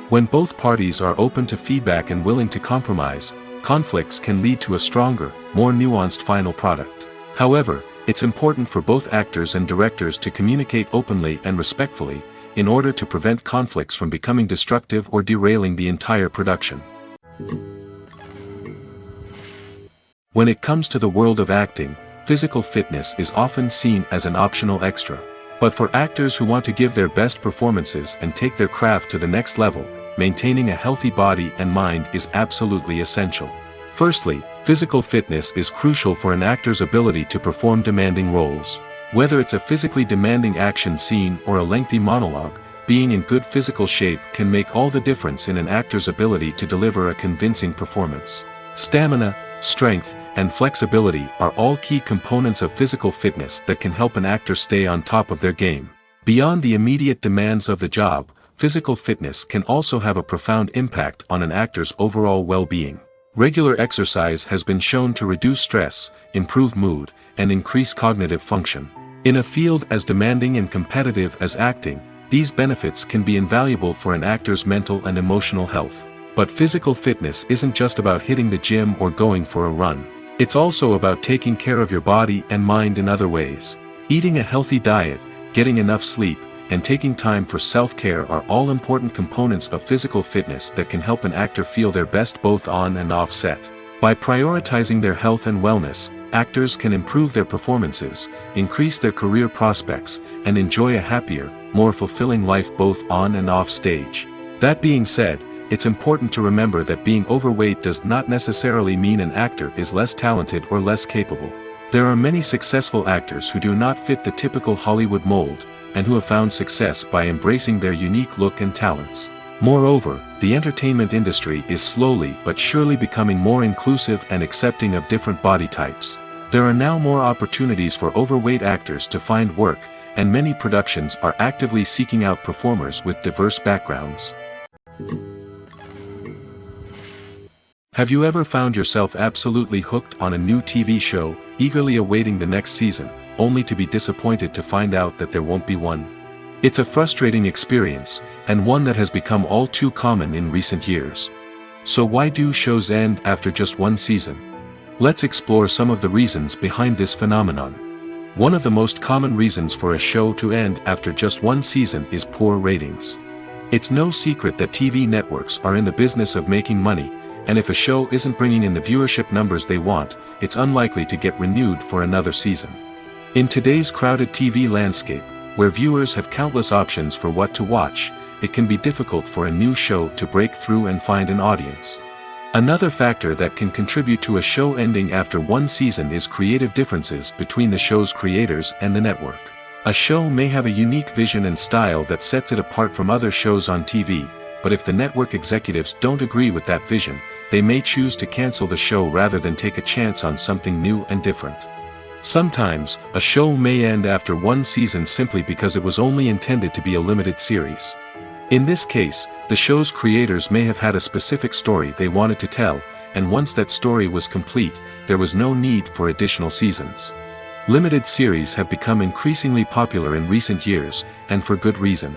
When both parties are open to feedback and willing to compromise, conflicts can lead to a stronger, more nuanced final product. However, it's important for both actors and directors to communicate openly and respectfully, in order to prevent conflicts from becoming destructive or derailing the entire production. When it comes to the world of acting, physical fitness is often seen as an optional extra. But for actors who want to give their best performances and take their craft to the next level, maintaining a healthy body and mind is absolutely essential. Firstly, physical fitness is crucial for an actor's ability to perform demanding roles. Whether it's a physically demanding action scene or a lengthy monologue, being in good physical shape can make all the difference in an actor's ability to deliver a convincing performance. Stamina, strength, and flexibility are all key components of physical fitness that can help an actor stay on top of their game. Beyond the immediate demands of the job, physical fitness can also have a profound impact on an actor's overall well-being. Regular exercise has been shown to reduce stress, improve mood, and increase cognitive function. In a field as demanding and competitive as acting, these benefits can be invaluable for an actor's mental and emotional health. But physical fitness isn't just about hitting the gym or going for a run. It's also about taking care of your body and mind in other ways. Eating a healthy diet, getting enough sleep, and taking time for self-care are all important components of physical fitness that can help an actor feel their best both on and off set. By prioritizing their health and wellness, actors can improve their performances, increase their career prospects, and enjoy a happier, more fulfilling life both on and off stage. That being said, it's important to remember that being overweight does not necessarily mean an actor is less talented or less capable. There are many successful actors who do not fit the typical Hollywood mold, and who have found success by embracing their unique look and talents. Moreover, the entertainment industry is slowly but surely becoming more inclusive and accepting of different body types. There are now more opportunities for overweight actors to find work, and many productions are actively seeking out performers with diverse backgrounds. Have you ever found yourself absolutely hooked on a new TV show, eagerly awaiting the next season, only to be disappointed to find out that there won't be one? It's a frustrating experience, and one that has become all too common in recent years. So why do shows end after just one season? Let's explore some of the reasons behind this phenomenon. One of the most common reasons for a show to end after just one season is poor ratings. It's no secret that TV networks are in the business of making money, and if a show isn't bringing in the viewership numbers they want, it's unlikely to get renewed for another season. In today's crowded TV landscape, where viewers have countless options for what to watch, it can be difficult for a new show to break through and find an audience. Another factor that can contribute to a show ending after one season is creative differences between the show's creators and the network. A show may have a unique vision and style that sets it apart from other shows on TV, but if the network executives don't agree with that vision, they may choose to cancel the show rather than take a chance on something new and different. Sometimes, a show may end after one season simply because it was only intended to be a limited series. In this case, the show's creators may have had a specific story they wanted to tell, and once that story was complete, there was no need for additional seasons. Limited series have become increasingly popular in recent years, and for good reason.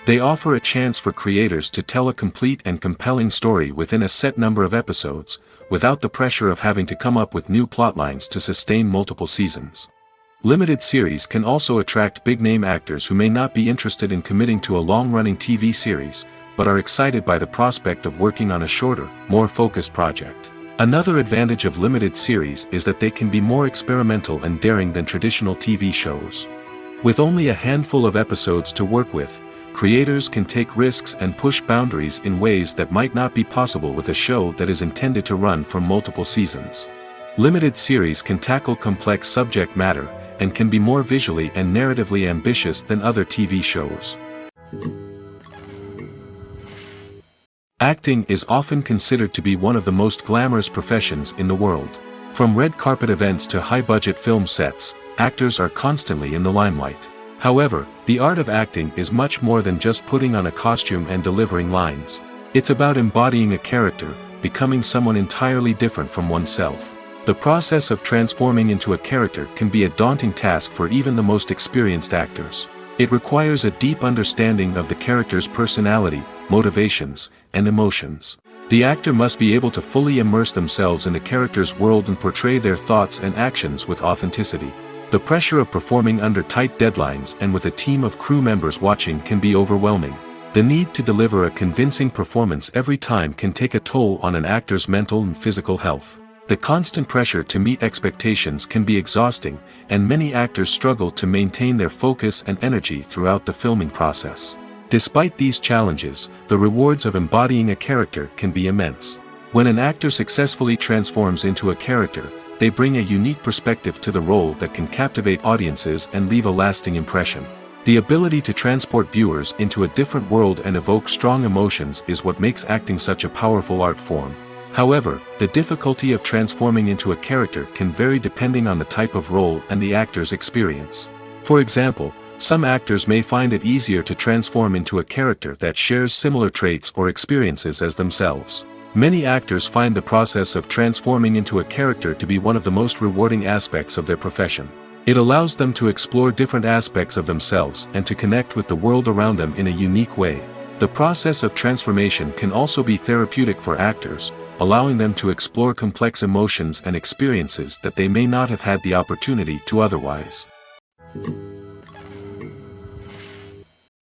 They offer a chance for creators to tell a complete and compelling story within a set number of episodes, without the pressure of having to come up with new plotlines to sustain multiple seasons. Limited series can also attract big-name actors who may not be interested in committing to a long-running TV series, but are excited by the prospect of working on a shorter, more focused project. Another advantage of limited series is that they can be more experimental and daring than traditional TV shows. With only a handful of episodes to work with, creators can take risks and push boundaries in ways that might not be possible with a show that is intended to run for multiple seasons. Limited series can tackle complex subject matter, and can be more visually and narratively ambitious than other TV shows. Acting is often considered to be one of the most glamorous professions in the world. From red carpet events to high-budget film sets, actors are constantly in the limelight. However, the art of acting is much more than just putting on a costume and delivering lines. It's about embodying a character, becoming someone entirely different from oneself. The process of transforming into a character can be a daunting task for even the most experienced actors. It requires a deep understanding of the character's personality, motivations, and emotions. The actor must be able to fully immerse themselves in the character's world and portray their thoughts and actions with authenticity. The pressure of performing under tight deadlines and with a team of crew members watching can be overwhelming. The need to deliver a convincing performance every time can take a toll on an actor's mental and physical health. The constant pressure to meet expectations can be exhausting, and many actors struggle to maintain their focus and energy throughout the filming process. Despite these challenges, the rewards of embodying a character can be immense. When an actor successfully transforms into a character, they bring a unique perspective to the role that can captivate audiences and leave a lasting impression. The ability to transport viewers into a different world and evoke strong emotions is what makes acting such a powerful art form. However, the difficulty of transforming into a character can vary depending on the type of role and the actor's experience. For example, some actors may find it easier to transform into a character that shares similar traits or experiences as themselves. Many actors find the process of transforming into a character to be one of the most rewarding aspects of their profession. It allows them to explore different aspects of themselves and to connect with the world around them in a unique way. The process of transformation can also be therapeutic for actors, allowing them to explore complex emotions and experiences that they may not have had the opportunity to otherwise.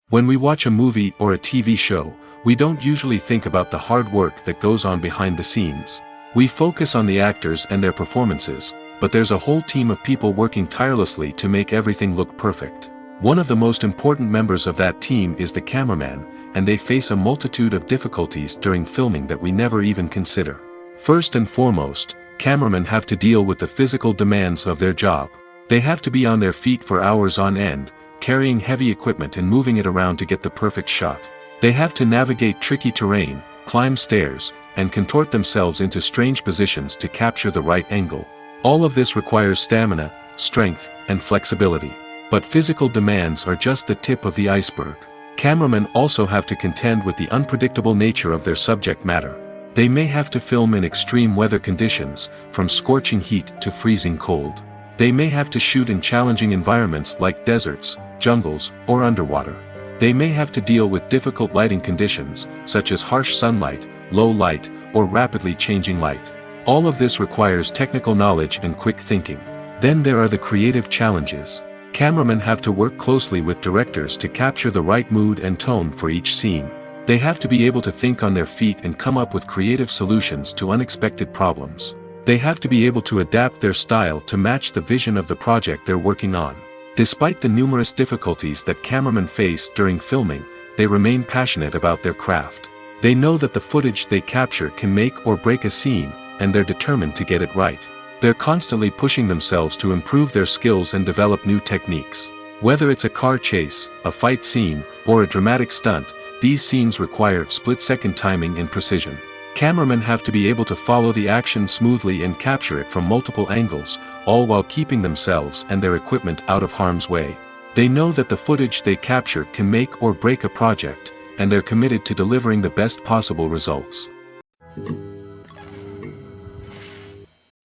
When we watch a movie or a TV show, we don't usually think about the hard work that goes on behind the scenes. We focus on the actors and their performances, but there's a whole team of people working tirelessly to make everything look perfect. One of the most important members of that team is the cameraman, and they face a multitude of difficulties during filming that we never even consider. First and foremost, cameramen have to deal with the physical demands of their job. They have to be on their feet for hours on end, carrying heavy equipment and moving it around to get the perfect shot. They have to navigate tricky terrain, climb stairs, and contort themselves into strange positions to capture the right angle. All of this requires stamina, strength, and flexibility. But physical demands are just the tip of the iceberg. Cameramen also have to contend with the unpredictable nature of their subject matter. They may have to film in extreme weather conditions, from scorching heat to freezing cold. They may have to shoot in challenging environments like deserts, jungles, or underwater. They may have to deal with difficult lighting conditions, such as harsh sunlight, low light, or rapidly changing light. All of this requires technical knowledge and quick thinking. Then there are the creative challenges. Cameramen have to work closely with directors to capture the right mood and tone for each scene. They have to be able to think on their feet and come up with creative solutions to unexpected problems. They have to be able to adapt their style to match the vision of the project they're working on. Despite the numerous difficulties that cameramen face during filming, they remain passionate about their craft. They know that the footage they capture can make or break a scene, and they're determined to get it right. They're constantly pushing themselves to improve their skills and develop new techniques. Whether it's a car chase, a fight scene, or a dramatic stunt, these scenes require split-second timing and precision. Cameramen have to be able to follow the action smoothly and capture it from multiple angles, all while keeping themselves and their equipment out of harm's way. They know that the footage they capture can make or break a project, and they're committed to delivering the best possible results.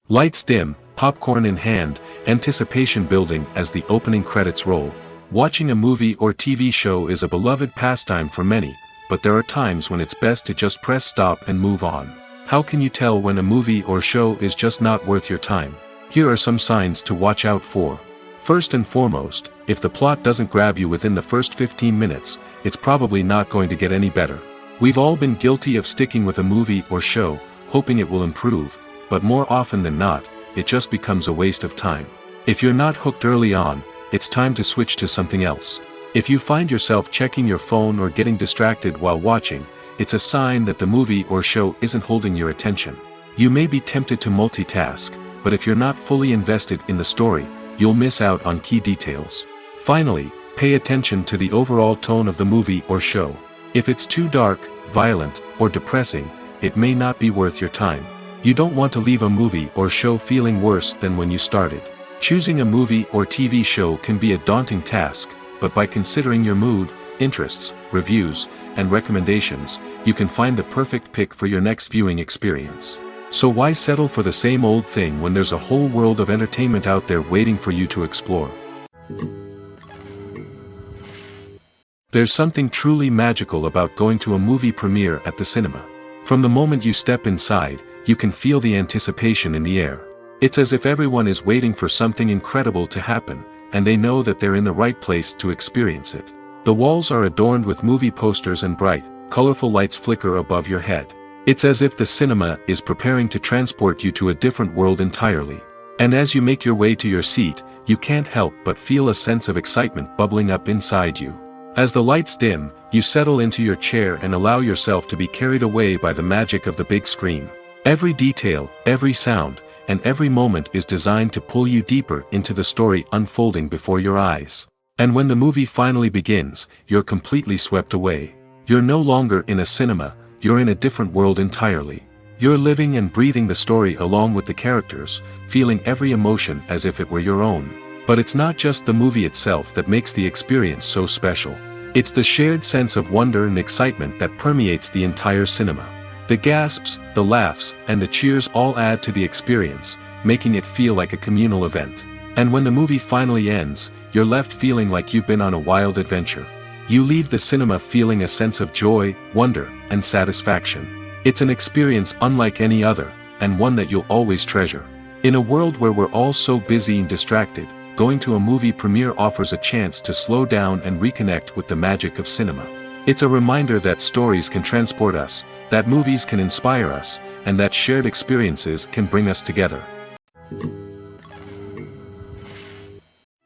Lights dim, popcorn in hand, anticipation building as the opening credits roll. Watching a movie or TV show is a beloved pastime for many, but there are times when it's best to just press stop and move on. How can you tell when a movie or show is just not worth your time? Here are some signs to watch out for. First and foremost, if the plot doesn't grab you within the first 15 minutes, it's probably not going to get any better. We've all been guilty of sticking with a movie or show, hoping it will improve, but more often than not, it just becomes a waste of time. If you're not hooked early on, it's time to switch to something else. If you find yourself checking your phone or getting distracted while watching, it's a sign that the movie or show isn't holding your attention. You may be tempted to multitask, but if you're not fully invested in the story, you'll miss out on key details. Finally, pay attention to the overall tone of the movie or show. If it's too dark, violent, or depressing, it may not be worth your time. You don't want to leave a movie or show feeling worse than when you started. Choosing a movie or TV show can be a daunting task, but by considering your mood, interests, reviews, and recommendations, you can find the perfect pick for your next viewing experience. So why settle for the same old thing when there's a whole world of entertainment out there waiting for you to explore? There's something truly magical about going to a movie premiere at the cinema. From the moment you step inside, you can feel the anticipation in the air. It's as if everyone is waiting for something incredible to happen, and they know that they're in the right place to experience it. The walls are adorned with movie posters and bright, colorful lights flicker above your head. It's as if the cinema is preparing to transport you to a different world entirely. And as you make your way to your seat, you can't help but feel a sense of excitement bubbling up inside you. As the lights dim, you settle into your chair and allow yourself to be carried away by the magic of the big screen. Every detail, every sound, and every moment is designed to pull you deeper into the story unfolding before your eyes. And when the movie finally begins, you're completely swept away. You're no longer in a cinema, you're in a different world entirely. You're living and breathing the story along with the characters, feeling every emotion as if it were your own. But it's not just the movie itself that makes the experience so special. It's the shared sense of wonder and excitement that permeates the entire cinema. The gasps, the laughs, and the cheers all add to the experience, making it feel like a communal event. And when the movie finally ends, you're left feeling like you've been on a wild adventure. You leave the cinema feeling a sense of joy, wonder, and satisfaction. It's an experience unlike any other, and one that you'll always treasure. In a world where we're all so busy and distracted, going to a movie premiere offers a chance to slow down and reconnect with the magic of cinema. It's a reminder that stories can transport us, that movies can inspire us, and that shared experiences can bring us together.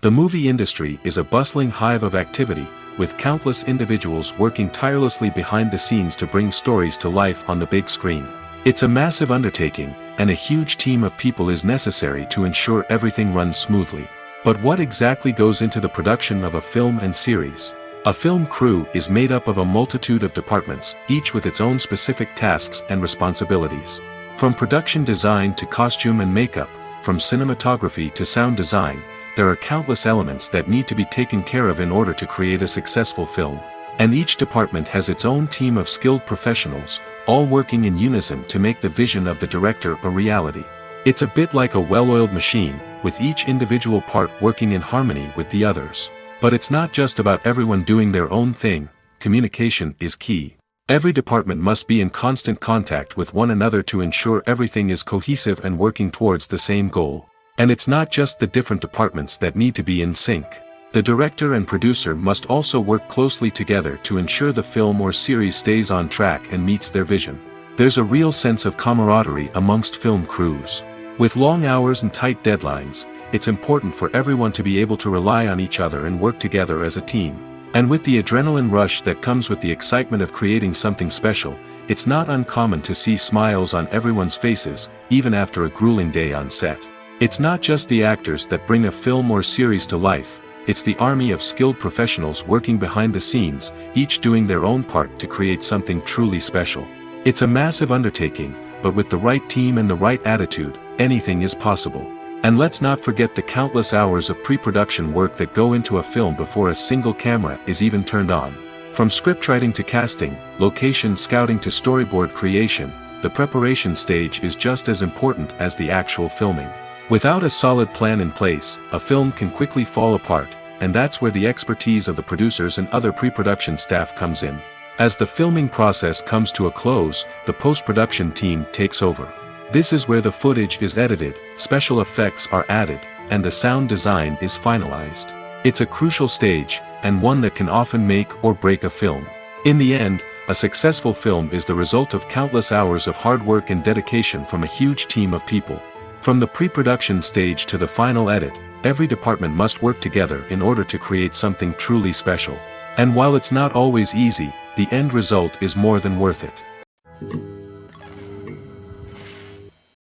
The movie industry is a bustling hive of activity, with countless individuals working tirelessly behind the scenes to bring stories to life on the big screen. It's a massive undertaking, and a huge team of people is necessary to ensure everything runs smoothly. But what exactly goes into the production of a film and series? A film crew is made up of a multitude of departments, each with its own specific tasks and responsibilities. From production design to costume and makeup, from cinematography to sound design, there are countless elements that need to be taken care of in order to create a successful film. And each department has its own team of skilled professionals, all working in unison to make the vision of the director a reality. It's a bit like a well-oiled machine, with each individual part working in harmony with the others. But it's not just about everyone doing their own thing, communication is key. Every department must be in constant contact with one another to ensure everything is cohesive and working towards the same goal. And it's not just the different departments that need to be in sync. The director and producer must also work closely together to ensure the film or series stays on track and meets their vision. There's a real sense of camaraderie amongst film crews. With long hours and tight deadlines, it's important for everyone to be able to rely on each other and work together as a team. And with the adrenaline rush that comes with the excitement of creating something special, it's not uncommon to see smiles on everyone's faces, even after a grueling day on set. It's not just the actors that bring a film or series to life, it's the army of skilled professionals working behind the scenes, each doing their own part to create something truly special. It's a massive undertaking, but with the right team and the right attitude, anything is possible. And let's not forget the countless hours of pre-production work that go into a film before a single camera is even turned on. From scriptwriting to casting, location scouting to storyboard creation, the preparation stage is just as important as the actual filming. Without a solid plan in place, a film can quickly fall apart, and that's where the expertise of the producers and other pre-production staff comes in. As the filming process comes to a close, the post-production team takes over. This is where the footage is edited, special effects are added, and the sound design is finalized. It's a crucial stage, and one that can often make or break a film. In the end, a successful film is the result of countless hours of hard work and dedication from a huge team of people. From the pre-production stage to the final edit, every department must work together in order to create something truly special. And while it's not always easy, the end result is more than worth it.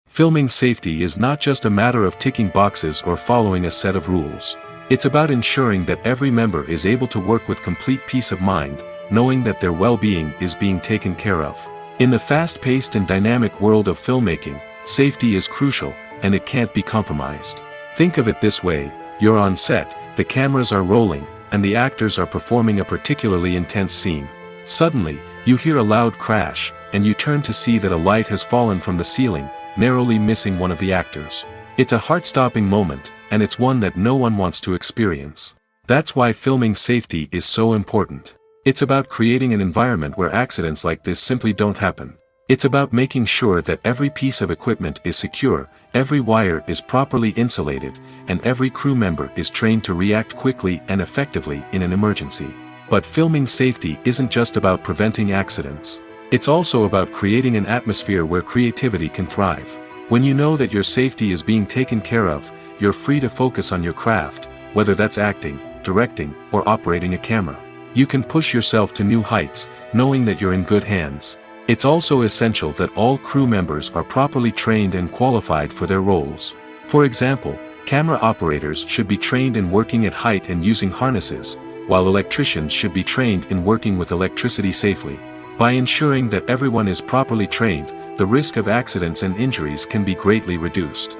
Filming safety is not just a matter of ticking boxes or following a set of rules. It's about ensuring that every member is able to work with complete peace of mind, knowing that their well-being is being taken care of. In the fast-paced and dynamic world of filmmaking, safety is crucial, and it can't be compromised. Think of it this way: you're on set, the cameras are rolling, and the actors are performing a particularly intense scene. Suddenly, you hear a loud crash, and you turn to see that a light has fallen from the ceiling, narrowly missing one of the actors. It's a heart-stopping moment, and it's one that no one wants to experience. That's why filming safety is so important. It's about creating an environment where accidents like this simply don't happen. It's about making sure that every piece of equipment is secure, every wire is properly insulated, and every crew member is trained to react quickly and effectively in an emergency. But filming safety isn't just about preventing accidents. It's also about creating an atmosphere where creativity can thrive. When you know that your safety is being taken care of, you're free to focus on your craft, whether that's acting, directing, or operating a camera. You can push yourself to new heights, knowing that you're in good hands. It's also essential that all crew members are properly trained and qualified for their roles. For example, camera operators should be trained in working at height and using harnesses, while electricians should be trained in working with electricity safely. By ensuring that everyone is properly trained, the risk of accidents and injuries can be greatly reduced.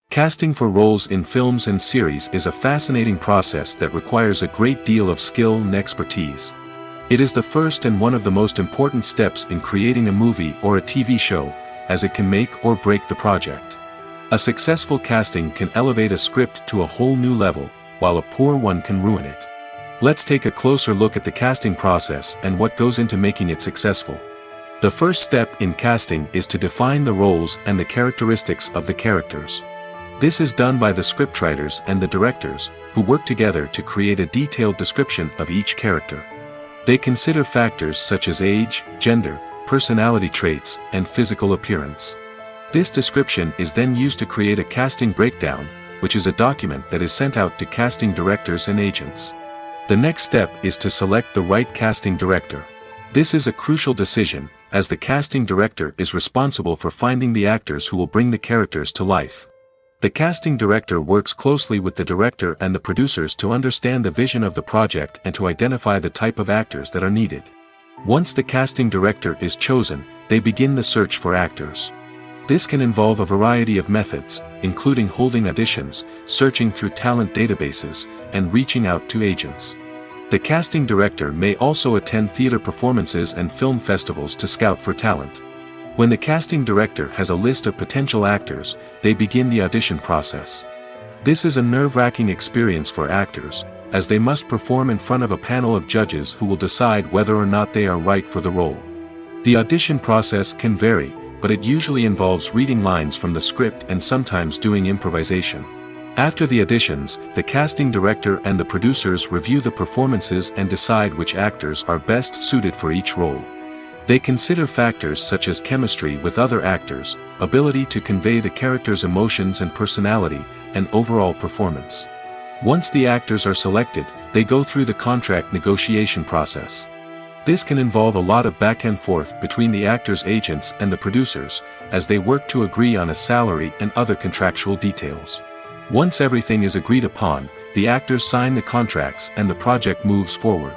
Casting for roles in films and series is a fascinating process that requires a great deal of skill and expertise. It is the first and one of the most important steps in creating a movie or a TV show, as it can make or break the project. A successful casting can elevate a script to a whole new level, while a poor one can ruin it. Let's take a closer look at the casting process and what goes into making it successful. The first step in casting is to define the roles and the characteristics of the characters. This is done by the scriptwriters and the directors, who work together to create a detailed description of each character. They consider factors such as age, gender, personality traits, and physical appearance. This description is then used to create a casting breakdown, which is a document that is sent out to casting directors and agents. The next step is to select the right casting director. This is a crucial decision, as the casting director is responsible for finding the actors who will bring the characters to life. The casting director works closely with the director and the producers to understand the vision of the project and to identify the type of actors that are needed. Once the casting director is chosen, they begin the search for actors. This can involve a variety of methods, including holding auditions, searching through talent databases, and reaching out to agents. The casting director may also attend theater performances and film festivals to scout for talent. When the casting director has a list of potential actors, they begin the audition process. This is a nerve-wracking experience for actors, as they must perform in front of a panel of judges who will decide whether or not they are right for the role. The audition process can vary, but it usually involves reading lines from the script and sometimes doing improvisation. After the auditions, the casting director and the producers review the performances and decide which actors are best suited for each role. They consider factors such as chemistry with other actors, ability to convey the character's emotions and personality, and overall performance. Once the actors are selected, they go through the contract negotiation process. This can involve a lot of back and forth between the actors' agents and the producers, as they work to agree on a salary and other contractual details. Once everything is agreed upon, the actors sign the contracts and the project moves forward.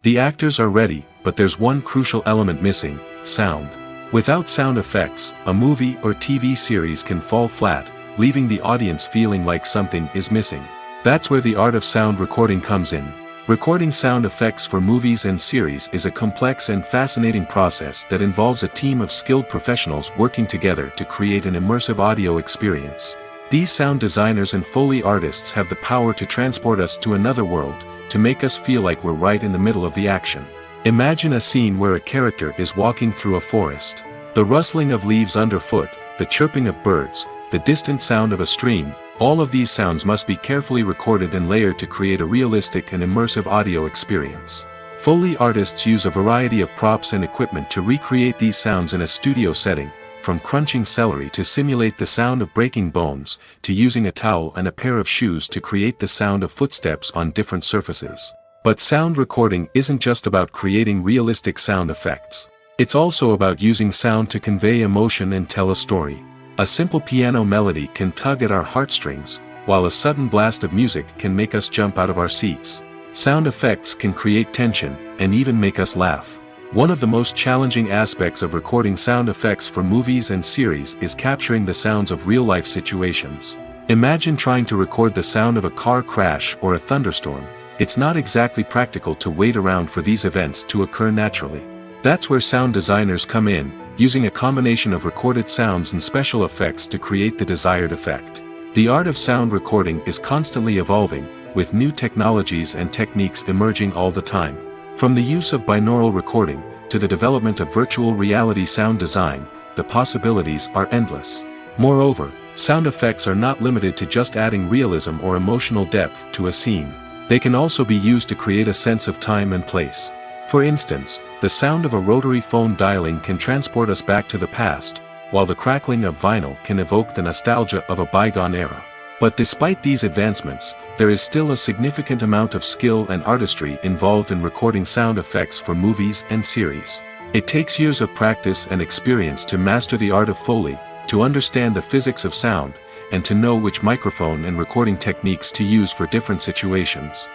The actors are ready, but there's one crucial element missing: sound. Without sound effects, a movie or TV series can fall flat, leaving the audience feeling like something is missing. That's where the art of sound recording comes in. Recording sound effects for movies and series is a complex and fascinating process that involves a team of skilled professionals working together to create an immersive audio experience. These sound designers and Foley artists have the power to transport us to another world, to make us feel like we're right in the middle of the action. Imagine a scene where a character is walking through a forest. The rustling of leaves underfoot, the chirping of birds, the distant sound of a stream, all of these sounds must be carefully recorded and layered to create a realistic and immersive audio experience. Foley artists use a variety of props and equipment to recreate these sounds in a studio setting, from crunching celery to simulate the sound of breaking bones, to using a towel and a pair of shoes to create the sound of footsteps on different surfaces. But sound recording isn't just about creating realistic sound effects. It's also about using sound to convey emotion and tell a story. A simple piano melody can tug at our heartstrings, while a sudden blast of music can make us jump out of our seats. Sound effects can create tension, and even make us laugh. One of the most challenging aspects of recording sound effects for movies and series is capturing the sounds of real-life situations. Imagine trying to record the sound of a car crash or a thunderstorm. It's not exactly practical to wait around for these events to occur naturally. That's where sound designers come in, using a combination of recorded sounds and special effects to create the desired effect. The art of sound recording is constantly evolving, with new technologies and techniques emerging all the time. From the use of binaural recording, to the development of virtual reality sound design, the possibilities are endless. Moreover, sound effects are not limited to just adding realism or emotional depth to a scene. They can also be used to create a sense of time and place. For instance, the sound of a rotary phone dialing can transport us back to the past, while the crackling of vinyl can evoke the nostalgia of a bygone era. But despite these advancements, there is still a significant amount of skill and artistry involved in recording sound effects for movies and series. It takes years of practice and experience to master the art of Foley, to understand the physics of sound, and to know which microphone and recording techniques to use for different situations.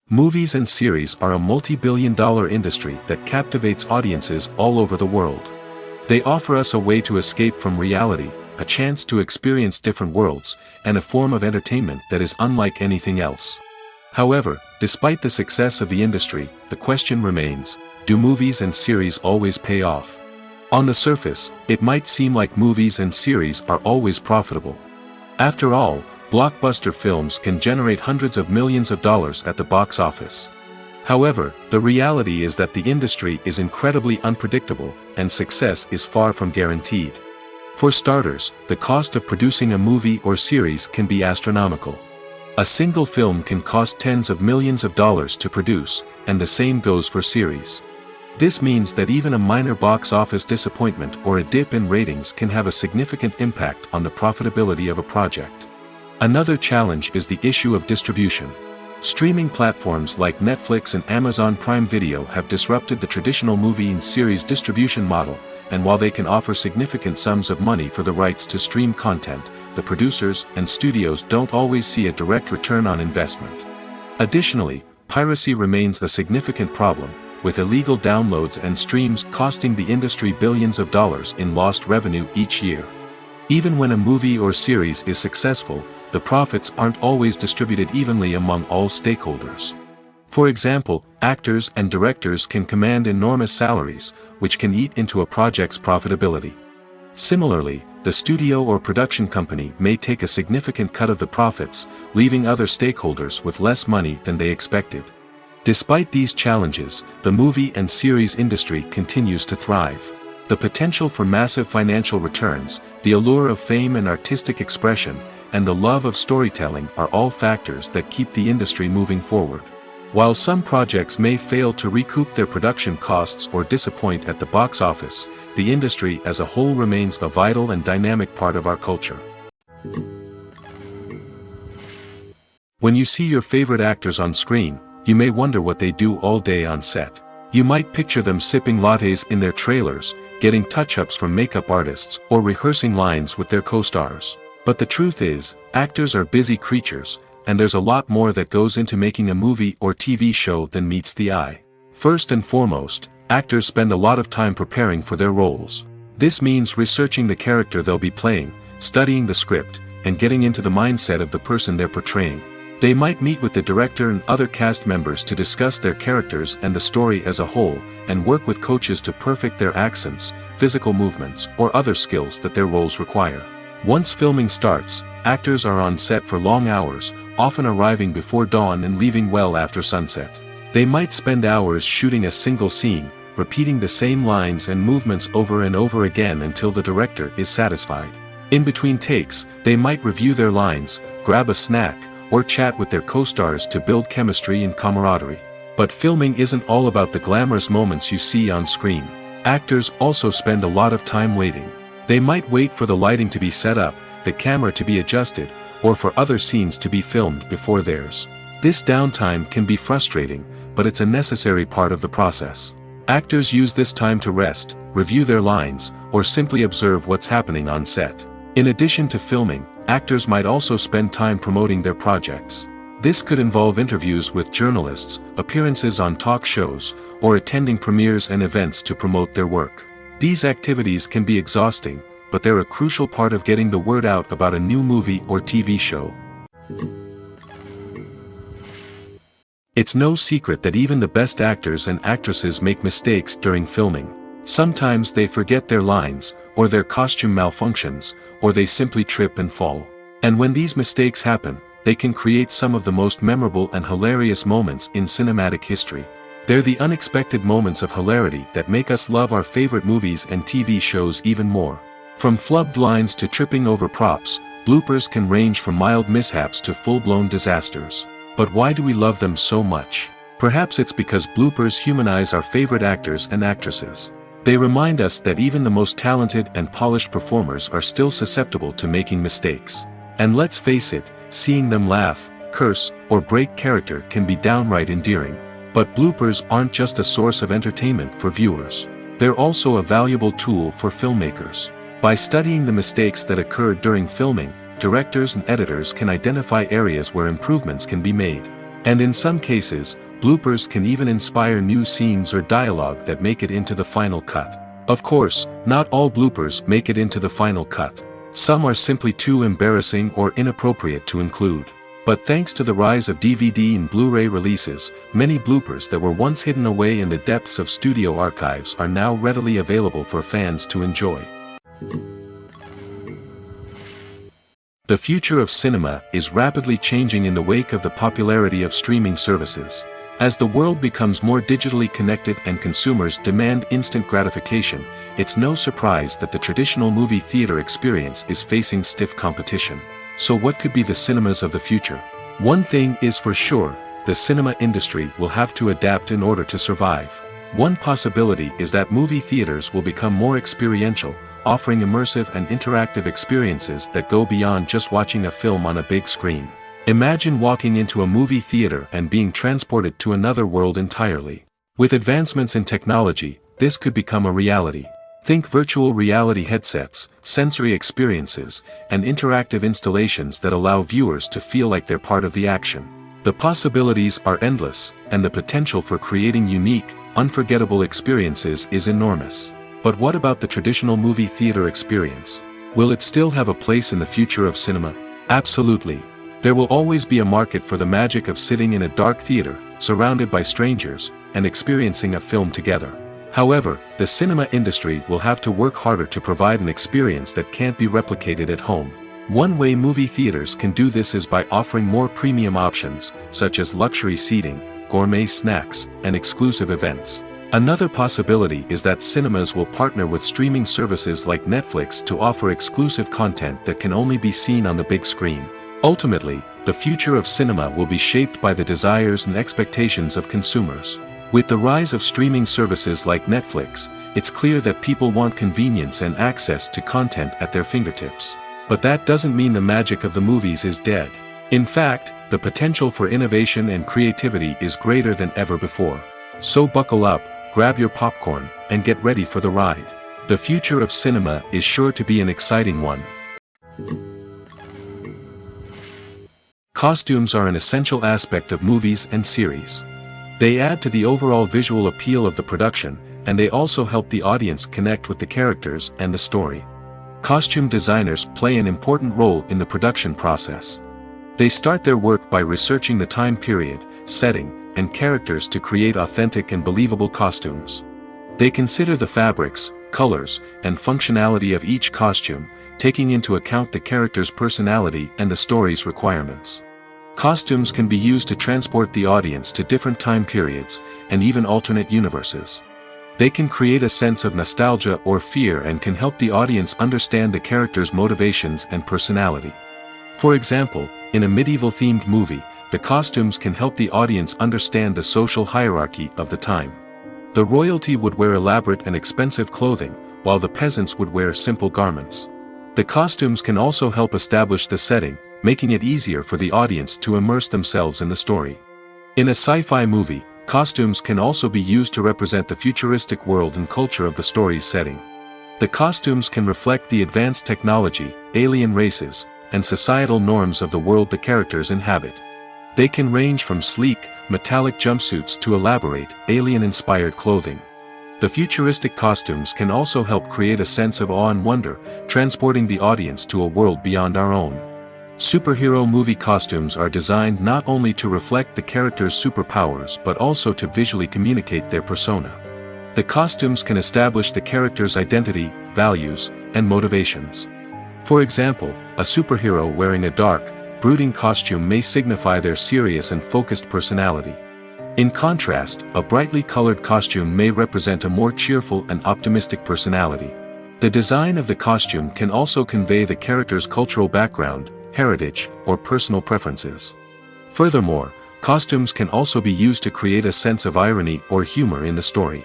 Movies and series are a multi-billion-dollar industry that captivates audiences all over the world. They offer us a way to escape from reality, a chance to experience different worlds, and a form of entertainment that is unlike anything else. However, despite the success of the industry, the question remains, do movies and series always pay off? On the surface, it might seem like movies and series are always profitable. After all, blockbuster films can generate hundreds of millions of dollars at the box office. However, the reality is that the industry is incredibly unpredictable, and success is far from guaranteed. For starters, the cost of producing a movie or series can be astronomical. A single film can cost tens of millions of dollars to produce, and the same goes for series. This means that even a minor box office disappointment or a dip in ratings can have a significant impact on the profitability of a project. Another challenge is the issue of distribution. Streaming platforms like Netflix and Amazon Prime Video have disrupted the traditional movie and series distribution model, and while they can offer significant sums of money for the rights to stream content, the producers and studios don't always see a direct return on investment. Additionally, piracy remains a significant problem, with illegal downloads and streams costing the industry billions of dollars in lost revenue each year. Even when a movie or series is successful, the profits aren't always distributed evenly among all stakeholders. For example, actors and directors can command enormous salaries, which can eat into a project's profitability. Similarly, the studio or production company may take a significant cut of the profits, leaving other stakeholders with less money than they expected. Despite these challenges, the movie and series industry continues to thrive. The potential for massive financial returns, the allure of fame and artistic expression, and the love of storytelling are all factors that keep the industry moving forward. While some projects may fail to recoup their production costs or disappoint at the box office, the industry as a whole remains a vital and dynamic part of our culture. When you see your favorite actors on screen, you may wonder what they do all day on set. You might picture them sipping lattes in their trailers, getting touch-ups from makeup artists, or rehearsing lines with their co-stars. But the truth is, actors are busy creatures, and there's a lot more that goes into making a movie or TV show than meets the eye. First and foremost, actors spend a lot of time preparing for their roles. This means researching the character they'll be playing, studying the script, and getting into the mindset of the person they're portraying. They might meet with the director and other cast members to discuss their characters and the story as a whole, and work with coaches to perfect their accents, physical movements, or other skills that their roles require. Once filming starts, actors are on set for long hours, often arriving before dawn and leaving well after sunset. They might spend hours shooting a single scene, repeating the same lines and movements over and over again until the director is satisfied. In between takes, they might review their lines, grab a snack, or chat with their co-stars to build chemistry and camaraderie. But filming isn't all about the glamorous moments you see on screen. Actors also spend a lot of time waiting. They might wait for the lighting to be set up, the camera to be adjusted, or for other scenes to be filmed before theirs. This downtime can be frustrating, but it's a necessary part of the process. Actors use this time to rest, review their lines, or simply observe what's happening on set. In addition to filming, actors might also spend time promoting their projects. This could involve interviews with journalists, appearances on talk shows, or attending premieres and events to promote their work. These activities can be exhausting, but they're a crucial part of getting the word out about a new movie or TV show. It's no secret that even the best actors and actresses make mistakes during filming. Sometimes they forget their lines, or their costume malfunctions, or they simply trip and fall. And when these mistakes happen, they can create some of the most memorable and hilarious moments in cinematic history. They're the unexpected moments of hilarity that make us love our favorite movies and TV shows even more. From flubbed lines to tripping over props, bloopers can range from mild mishaps to full-blown disasters. But why do we love them so much? Perhaps it's because bloopers humanize our favorite actors and actresses. They remind us that even the most talented and polished performers are still susceptible to making mistakes. And let's face it, seeing them laugh, curse, or break character can be downright endearing. But bloopers aren't just a source of entertainment for viewers. They're also a valuable tool for filmmakers. By studying the mistakes that occurred during filming, directors and editors can identify areas where improvements can be made. And in some cases, bloopers can even inspire new scenes or dialogue that make it into the final cut. Of course, not all bloopers make it into the final cut. Some are simply too embarrassing or inappropriate to include. But thanks to the rise of DVD and Blu-ray releases, many bloopers that were once hidden away in the depths of studio archives are now readily available for fans to enjoy. The future of cinema is rapidly changing in the wake of the popularity of streaming services. As the world becomes more digitally connected and consumers demand instant gratification, it's no surprise that the traditional movie theater experience is facing stiff competition. So what could be the cinemas of the future? One thing is for sure, the cinema industry will have to adapt in order to survive. One possibility is that movie theaters will become more experiential, offering immersive and interactive experiences that go beyond just watching a film on a big screen. Imagine walking into a movie theater and being transported to another world entirely. With advancements in technology, this could become a reality. Think virtual reality headsets, sensory experiences, and interactive installations that allow viewers to feel like they're part of the action. The possibilities are endless, and the potential for creating unique, unforgettable experiences is enormous. But what about the traditional movie theater experience? Will it still have a place in the future of cinema? Absolutely. There will always be a market for the magic of sitting in a dark theater, surrounded by strangers, and experiencing a film together. However, the cinema industry will have to work harder to provide an experience that can't be replicated at home. One way movie theaters can do this is by offering more premium options, such as luxury seating, gourmet snacks, and exclusive events. Another possibility is that cinemas will partner with streaming services like Netflix to offer exclusive content that can only be seen on the big screen. Ultimately, the future of cinema will be shaped by the desires and expectations of consumers. With the rise of streaming services like Netflix, it's clear that people want convenience and access to content at their fingertips. But that doesn't mean the magic of the movies is dead. In fact, the potential for innovation and creativity is greater than ever before. So buckle up, grab your popcorn, and get ready for the ride. The future of cinema is sure to be an exciting one. Costumes are an essential aspect of movies and series. They add to the overall visual appeal of the production, and they also help the audience connect with the characters and the story. Costume designers play an important role in the production process. They start their work by researching the time period, setting, and characters to create authentic and believable costumes. They consider the fabrics, colors, and functionality of each costume, taking into account the character's personality and the story's requirements. Costumes can be used to transport the audience to different time periods, and even alternate universes. They can create a sense of nostalgia or fear and can help the audience understand the character's motivations and personality. For example, in a medieval-themed movie, the costumes can help the audience understand the social hierarchy of the time. The royalty would wear elaborate and expensive clothing, while the peasants would wear simple garments. The costumes can also help establish the setting, making it easier for the audience to immerse themselves in the story. In a sci-fi movie, costumes can also be used to represent the futuristic world and culture of the story's setting. The costumes can reflect the advanced technology, alien races, and societal norms of the world the characters inhabit. They can range from sleek, metallic jumpsuits to elaborate, alien-inspired clothing. The futuristic costumes can also help create a sense of awe and wonder, transporting the audience to a world beyond our own. Superhero movie costumes are designed not only to reflect the character's superpowers but also to visually communicate their persona. The costumes can establish the character's identity, values, and motivations. For example, a superhero wearing a dark, brooding costume may signify their serious and focused personality. In contrast, a brightly colored costume may represent a more cheerful and optimistic personality. The design of the costume can also convey the character's cultural background, heritage, or personal preferences. Furthermore, costumes can also be used to create a sense of irony or humor in the story.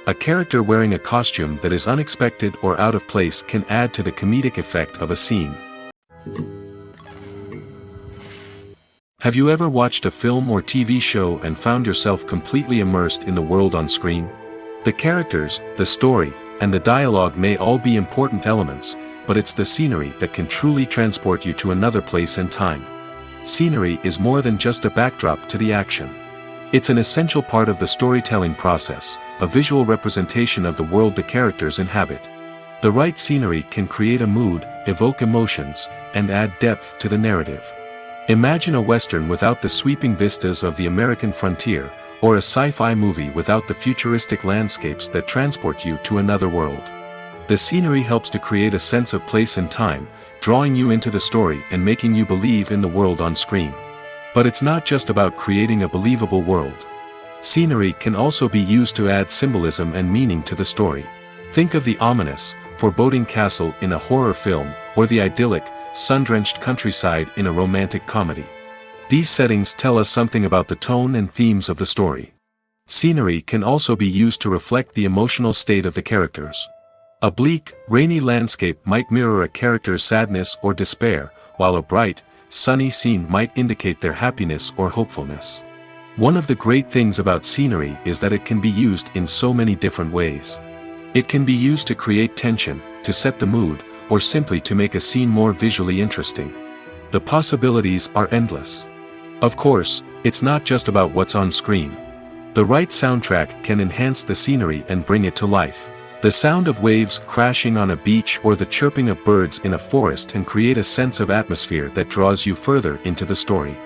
A character wearing a costume that is unexpected or out of place can add to the comedic effect of a scene. Have you ever watched a film or TV show and found yourself completely immersed in the world on screen? The characters, the story, and the dialogue may all be important elements, but it's the scenery that can truly transport you to another place and time. Scenery is more than just a backdrop to the action. It's an essential part of the storytelling process, a visual representation of the world the characters inhabit. The right scenery can create a mood, evoke emotions, and add depth to the narrative. Imagine a Western without the sweeping vistas of the American frontier, or a sci-fi movie without the futuristic landscapes that transport you to another world. The scenery helps to create a sense of place and time, drawing you into the story and making you believe in the world on screen. But it's not just about creating a believable world. Scenery can also be used to add symbolism and meaning to the story. Think of the ominous, foreboding castle in a horror film, or the idyllic, sun-drenched countryside in a romantic comedy. These settings tell us something about the tone and themes of the story. Scenery can also be used to reflect the emotional state of the characters. A bleak, rainy landscape might mirror a character's sadness or despair, while a bright, sunny scene might indicate their happiness or hopefulness. One of the great things about scenery is that it can be used in so many different ways. It can be used to create tension, to set the mood, or simply to make a scene more visually interesting. The possibilities are endless. Of course, it's not just about what's on screen. The right soundtrack can enhance the scenery and bring it to life. The sound of waves crashing on a beach or the chirping of birds in a forest can create a sense of atmosphere that draws you further into the story.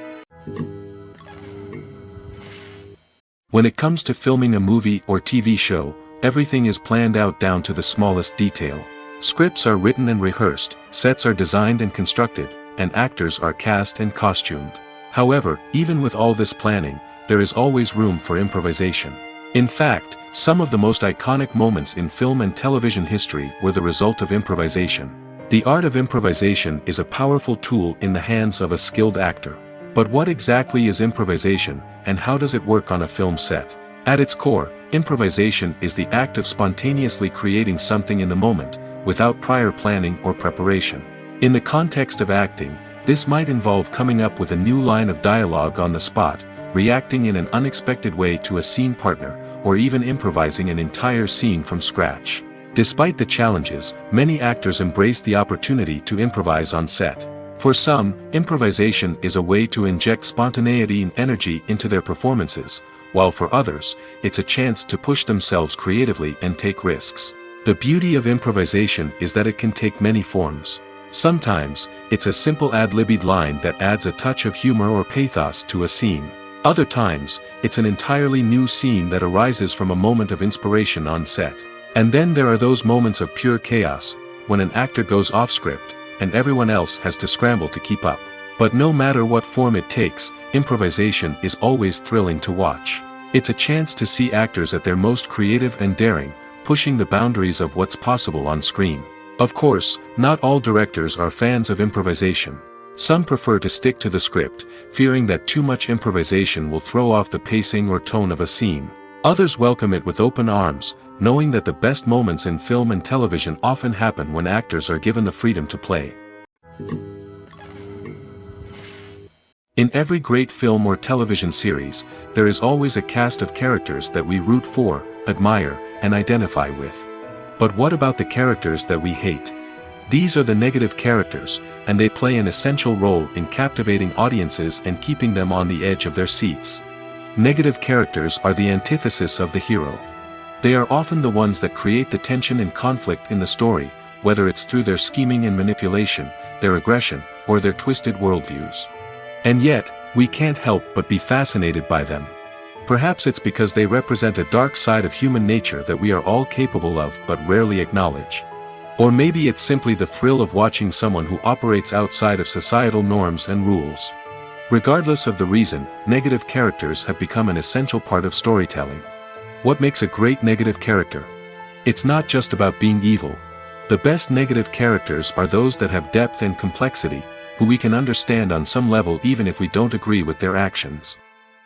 When it comes to filming a movie or TV show, everything is planned out down to the smallest detail. Scripts are written and rehearsed, sets are designed and constructed, and actors are cast and costumed. However, even with all this planning, there is always room for improvisation. In fact, some of the most iconic moments in film and television history were the result of improvisation. The art of improvisation is a powerful tool in the hands of a skilled actor. But what exactly is improvisation, and how does it work on a film set? At its core, improvisation is the act of spontaneously creating something in the moment, without prior planning or preparation. In the context of acting, this might involve coming up with a new line of dialogue on the spot, reacting in an unexpected way to a scene partner, or even improvising an entire scene from scratch. Despite the challenges, many actors embrace the opportunity to improvise on set. For some, improvisation is a way to inject spontaneity and energy into their performances, while for others, it's a chance to push themselves creatively and take risks. The beauty of improvisation is that it can take many forms. Sometimes, it's a simple ad-libbed line that adds a touch of humor or pathos to a scene. Other times, it's an entirely new scene that arises from a moment of inspiration on set. And then there are those moments of pure chaos, when an actor goes off script, and everyone else has to scramble to keep up. But no matter what form it takes, improvisation is always thrilling to watch. It's a chance to see actors at their most creative and daring, pushing the boundaries of what's possible on screen. Of course, not all directors are fans of improvisation. Some prefer to stick to the script, fearing that too much improvisation will throw off the pacing or tone of a scene. Others welcome it with open arms, knowing that the best moments in film and television often happen when actors are given the freedom to play. In every great film or television series, there is always a cast of characters that we root for, admire, and identify with. But what about the characters that we hate? These are the negative characters, and they play an essential role in captivating audiences and keeping them on the edge of their seats. Negative characters are the antithesis of the hero. They are often the ones that create the tension and conflict in the story, whether it's through their scheming and manipulation, their aggression, or their twisted worldviews. And yet, we can't help but be fascinated by them. Perhaps it's because they represent a dark side of human nature that we are all capable of but rarely acknowledge. Or maybe it's simply the thrill of watching someone who operates outside of societal norms and rules. Regardless of the reason, negative characters have become an essential part of storytelling. What makes a great negative character? It's not just about being evil. The best negative characters are those that have depth and complexity, who we can understand on some level even if we don't agree with their actions.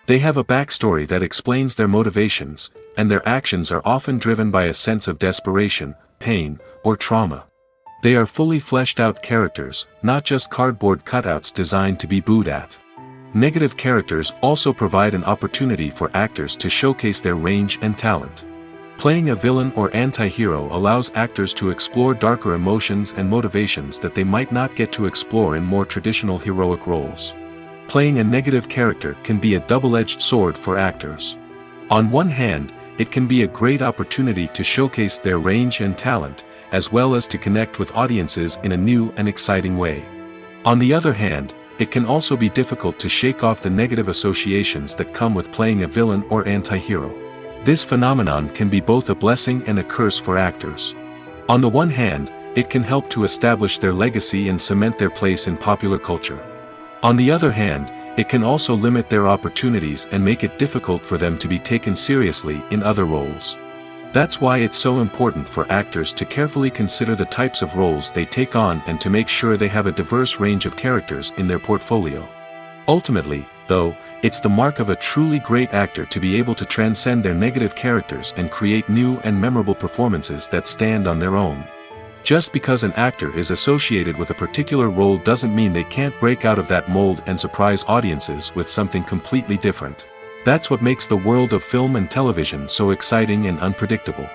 They have a backstory that explains their motivations, and their actions are often driven by a sense of desperation, pain, or trauma. They are fully fleshed out characters, not just cardboard cutouts designed to be booed at. Negative characters also provide an opportunity for actors to showcase their range and talent. Playing a villain or anti-hero allows actors to explore darker emotions and motivations that they might not get to explore in more traditional heroic roles. Playing a negative character can be a double-edged sword for actors. On one hand, it can be a great opportunity to showcase their range and talent, as well as to connect with audiences in a new and exciting way. On the other hand, it can also be difficult to shake off the negative associations that come with playing a villain or anti-hero. This phenomenon can be both a blessing and a curse for actors. On the one hand, it can help to establish their legacy and cement their place in popular culture. On the other hand, it can also limit their opportunities and make it difficult for them to be taken seriously in other roles. That's why it's so important for actors to carefully consider the types of roles they take on and to make sure they have a diverse range of characters in their portfolio. Ultimately, though, it's the mark of a truly great actor to be able to transcend their negative characters and create new and memorable performances that stand on their own. Just because an actor is associated with a particular role doesn't mean they can't break out of that mold and surprise audiences with something completely different. That's what makes the world of film and television so exciting and unpredictable.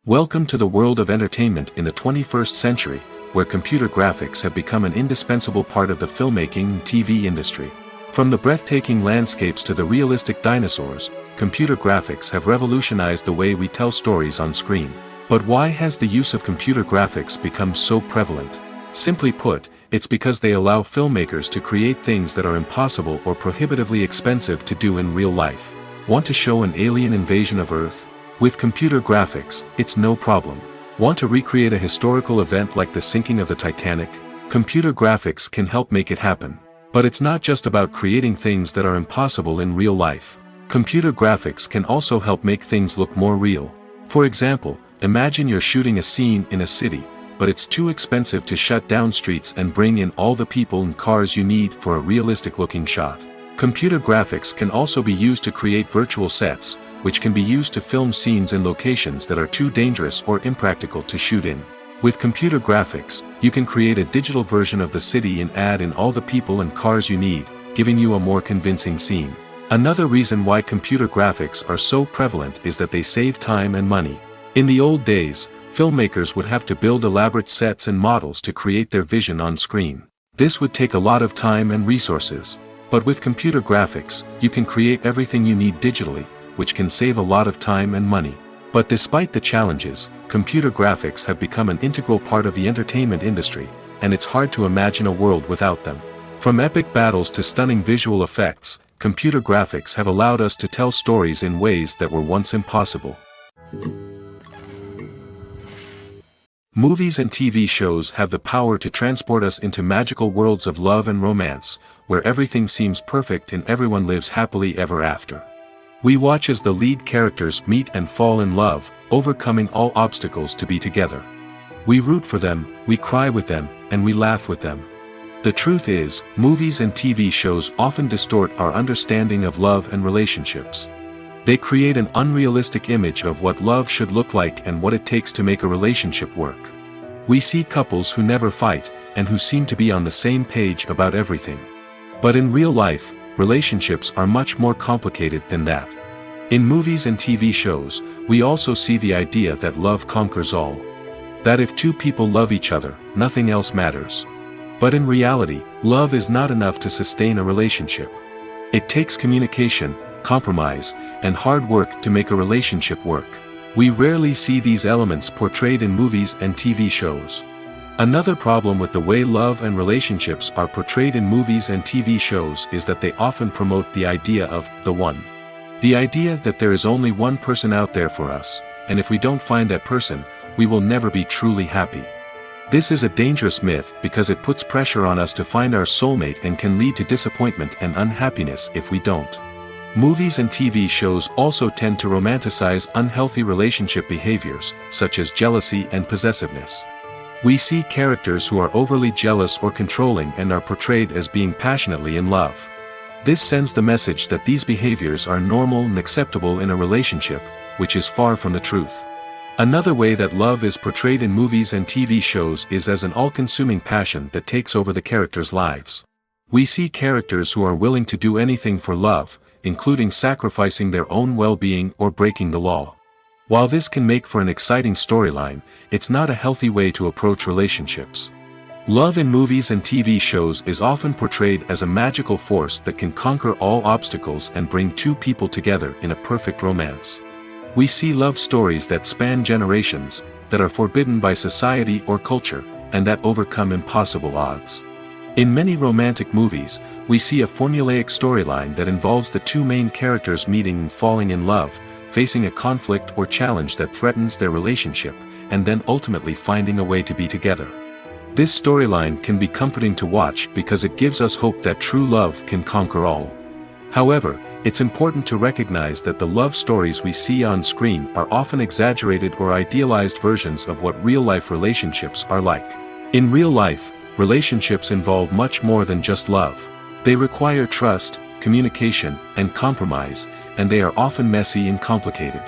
Welcome to the world of entertainment in the 21st century, where computer graphics have become an indispensable part of the filmmaking and TV industry. From the breathtaking landscapes to the realistic dinosaurs, computer graphics have revolutionized the way we tell stories on screen. But why has the use of computer graphics become so prevalent? Simply put, it's because they allow filmmakers to create things that are impossible or prohibitively expensive to do in real life. Want to show an alien invasion of Earth? With computer graphics, it's no problem. Want to recreate a historical event like the sinking of the Titanic? Computer graphics can help make it happen. But it's not just about creating things that are impossible in real life. Computer graphics can also help make things look more real. For example, imagine you're shooting a scene in a city, but it's too expensive to shut down streets and bring in all the people and cars you need for a realistic-looking shot. Computer graphics can also be used to create virtual sets, which can be used to film scenes in locations that are too dangerous or impractical to shoot in. With computer graphics, you can create a digital version of the city and add in all the people and cars you need, giving you a more convincing scene. Another reason why computer graphics are so prevalent is that they save time and money. In the old days, filmmakers would have to build elaborate sets and models to create their vision on screen. This would take a lot of time and resources. But with computer graphics, you can create everything you need digitally, which can save a lot of time and money. But despite the challenges, computer graphics have become an integral part of the entertainment industry, and it's hard to imagine a world without them. From epic battles to stunning visual effects, computer graphics have allowed us to tell stories in ways that were once impossible. Movies and TV shows have the power to transport us into magical worlds of love and romance, where everything seems perfect and everyone lives happily ever after. We watch as the lead characters meet and fall in love, overcoming all obstacles to be together. We root for them, we cry with them, and we laugh with them. The truth is, movies and TV shows often distort our understanding of love and relationships. They create an unrealistic image of what love should look like and what it takes to make a relationship work. We see couples who never fight, and who seem to be on the same page about everything. But in real life, relationships are much more complicated than that. In movies and TV shows, we also see the idea that love conquers all. That if two people love each other, nothing else matters. But in reality, love is not enough to sustain a relationship. It takes communication, compromise, and hard work to make a relationship work. We rarely see these elements portrayed in movies and TV shows. Another problem with the way love and relationships are portrayed in movies and TV shows is that they often promote the idea of the one. The idea that there is only one person out there for us, and if we don't find that person, we will never be truly happy. This is a dangerous myth because it puts pressure on us to find our soulmate and can lead to disappointment and unhappiness if we don't. Movies and TV shows also tend to romanticize unhealthy relationship behaviors, such as jealousy and possessiveness. We see characters who are overly jealous or controlling and are portrayed as being passionately in love. This sends the message that these behaviors are normal and acceptable in a relationship, which is far from the truth. Another way that love is portrayed in movies and TV shows is as an all-consuming passion that takes over the characters' lives. We see characters who are willing to do anything for love, including sacrificing their own well-being or breaking the law. While this can make for an exciting storyline, it's not a healthy way to approach relationships. Love in movies and TV shows is often portrayed as a magical force that can conquer all obstacles and bring two people together in a perfect romance. We see love stories that span generations, that are forbidden by society or culture, and that overcome impossible odds. In many romantic movies, we see a formulaic storyline that involves the two main characters meeting and falling in love, facing a conflict or challenge that threatens their relationship, and then ultimately finding a way to be together. This storyline can be comforting to watch because it gives us hope that true love can conquer all. However, it's important to recognize that the love stories we see on screen are often exaggerated or idealized versions of what real-life relationships are like. In real life, relationships involve much more than just love. They require trust, communication, and compromise, and they are often messy and complicated.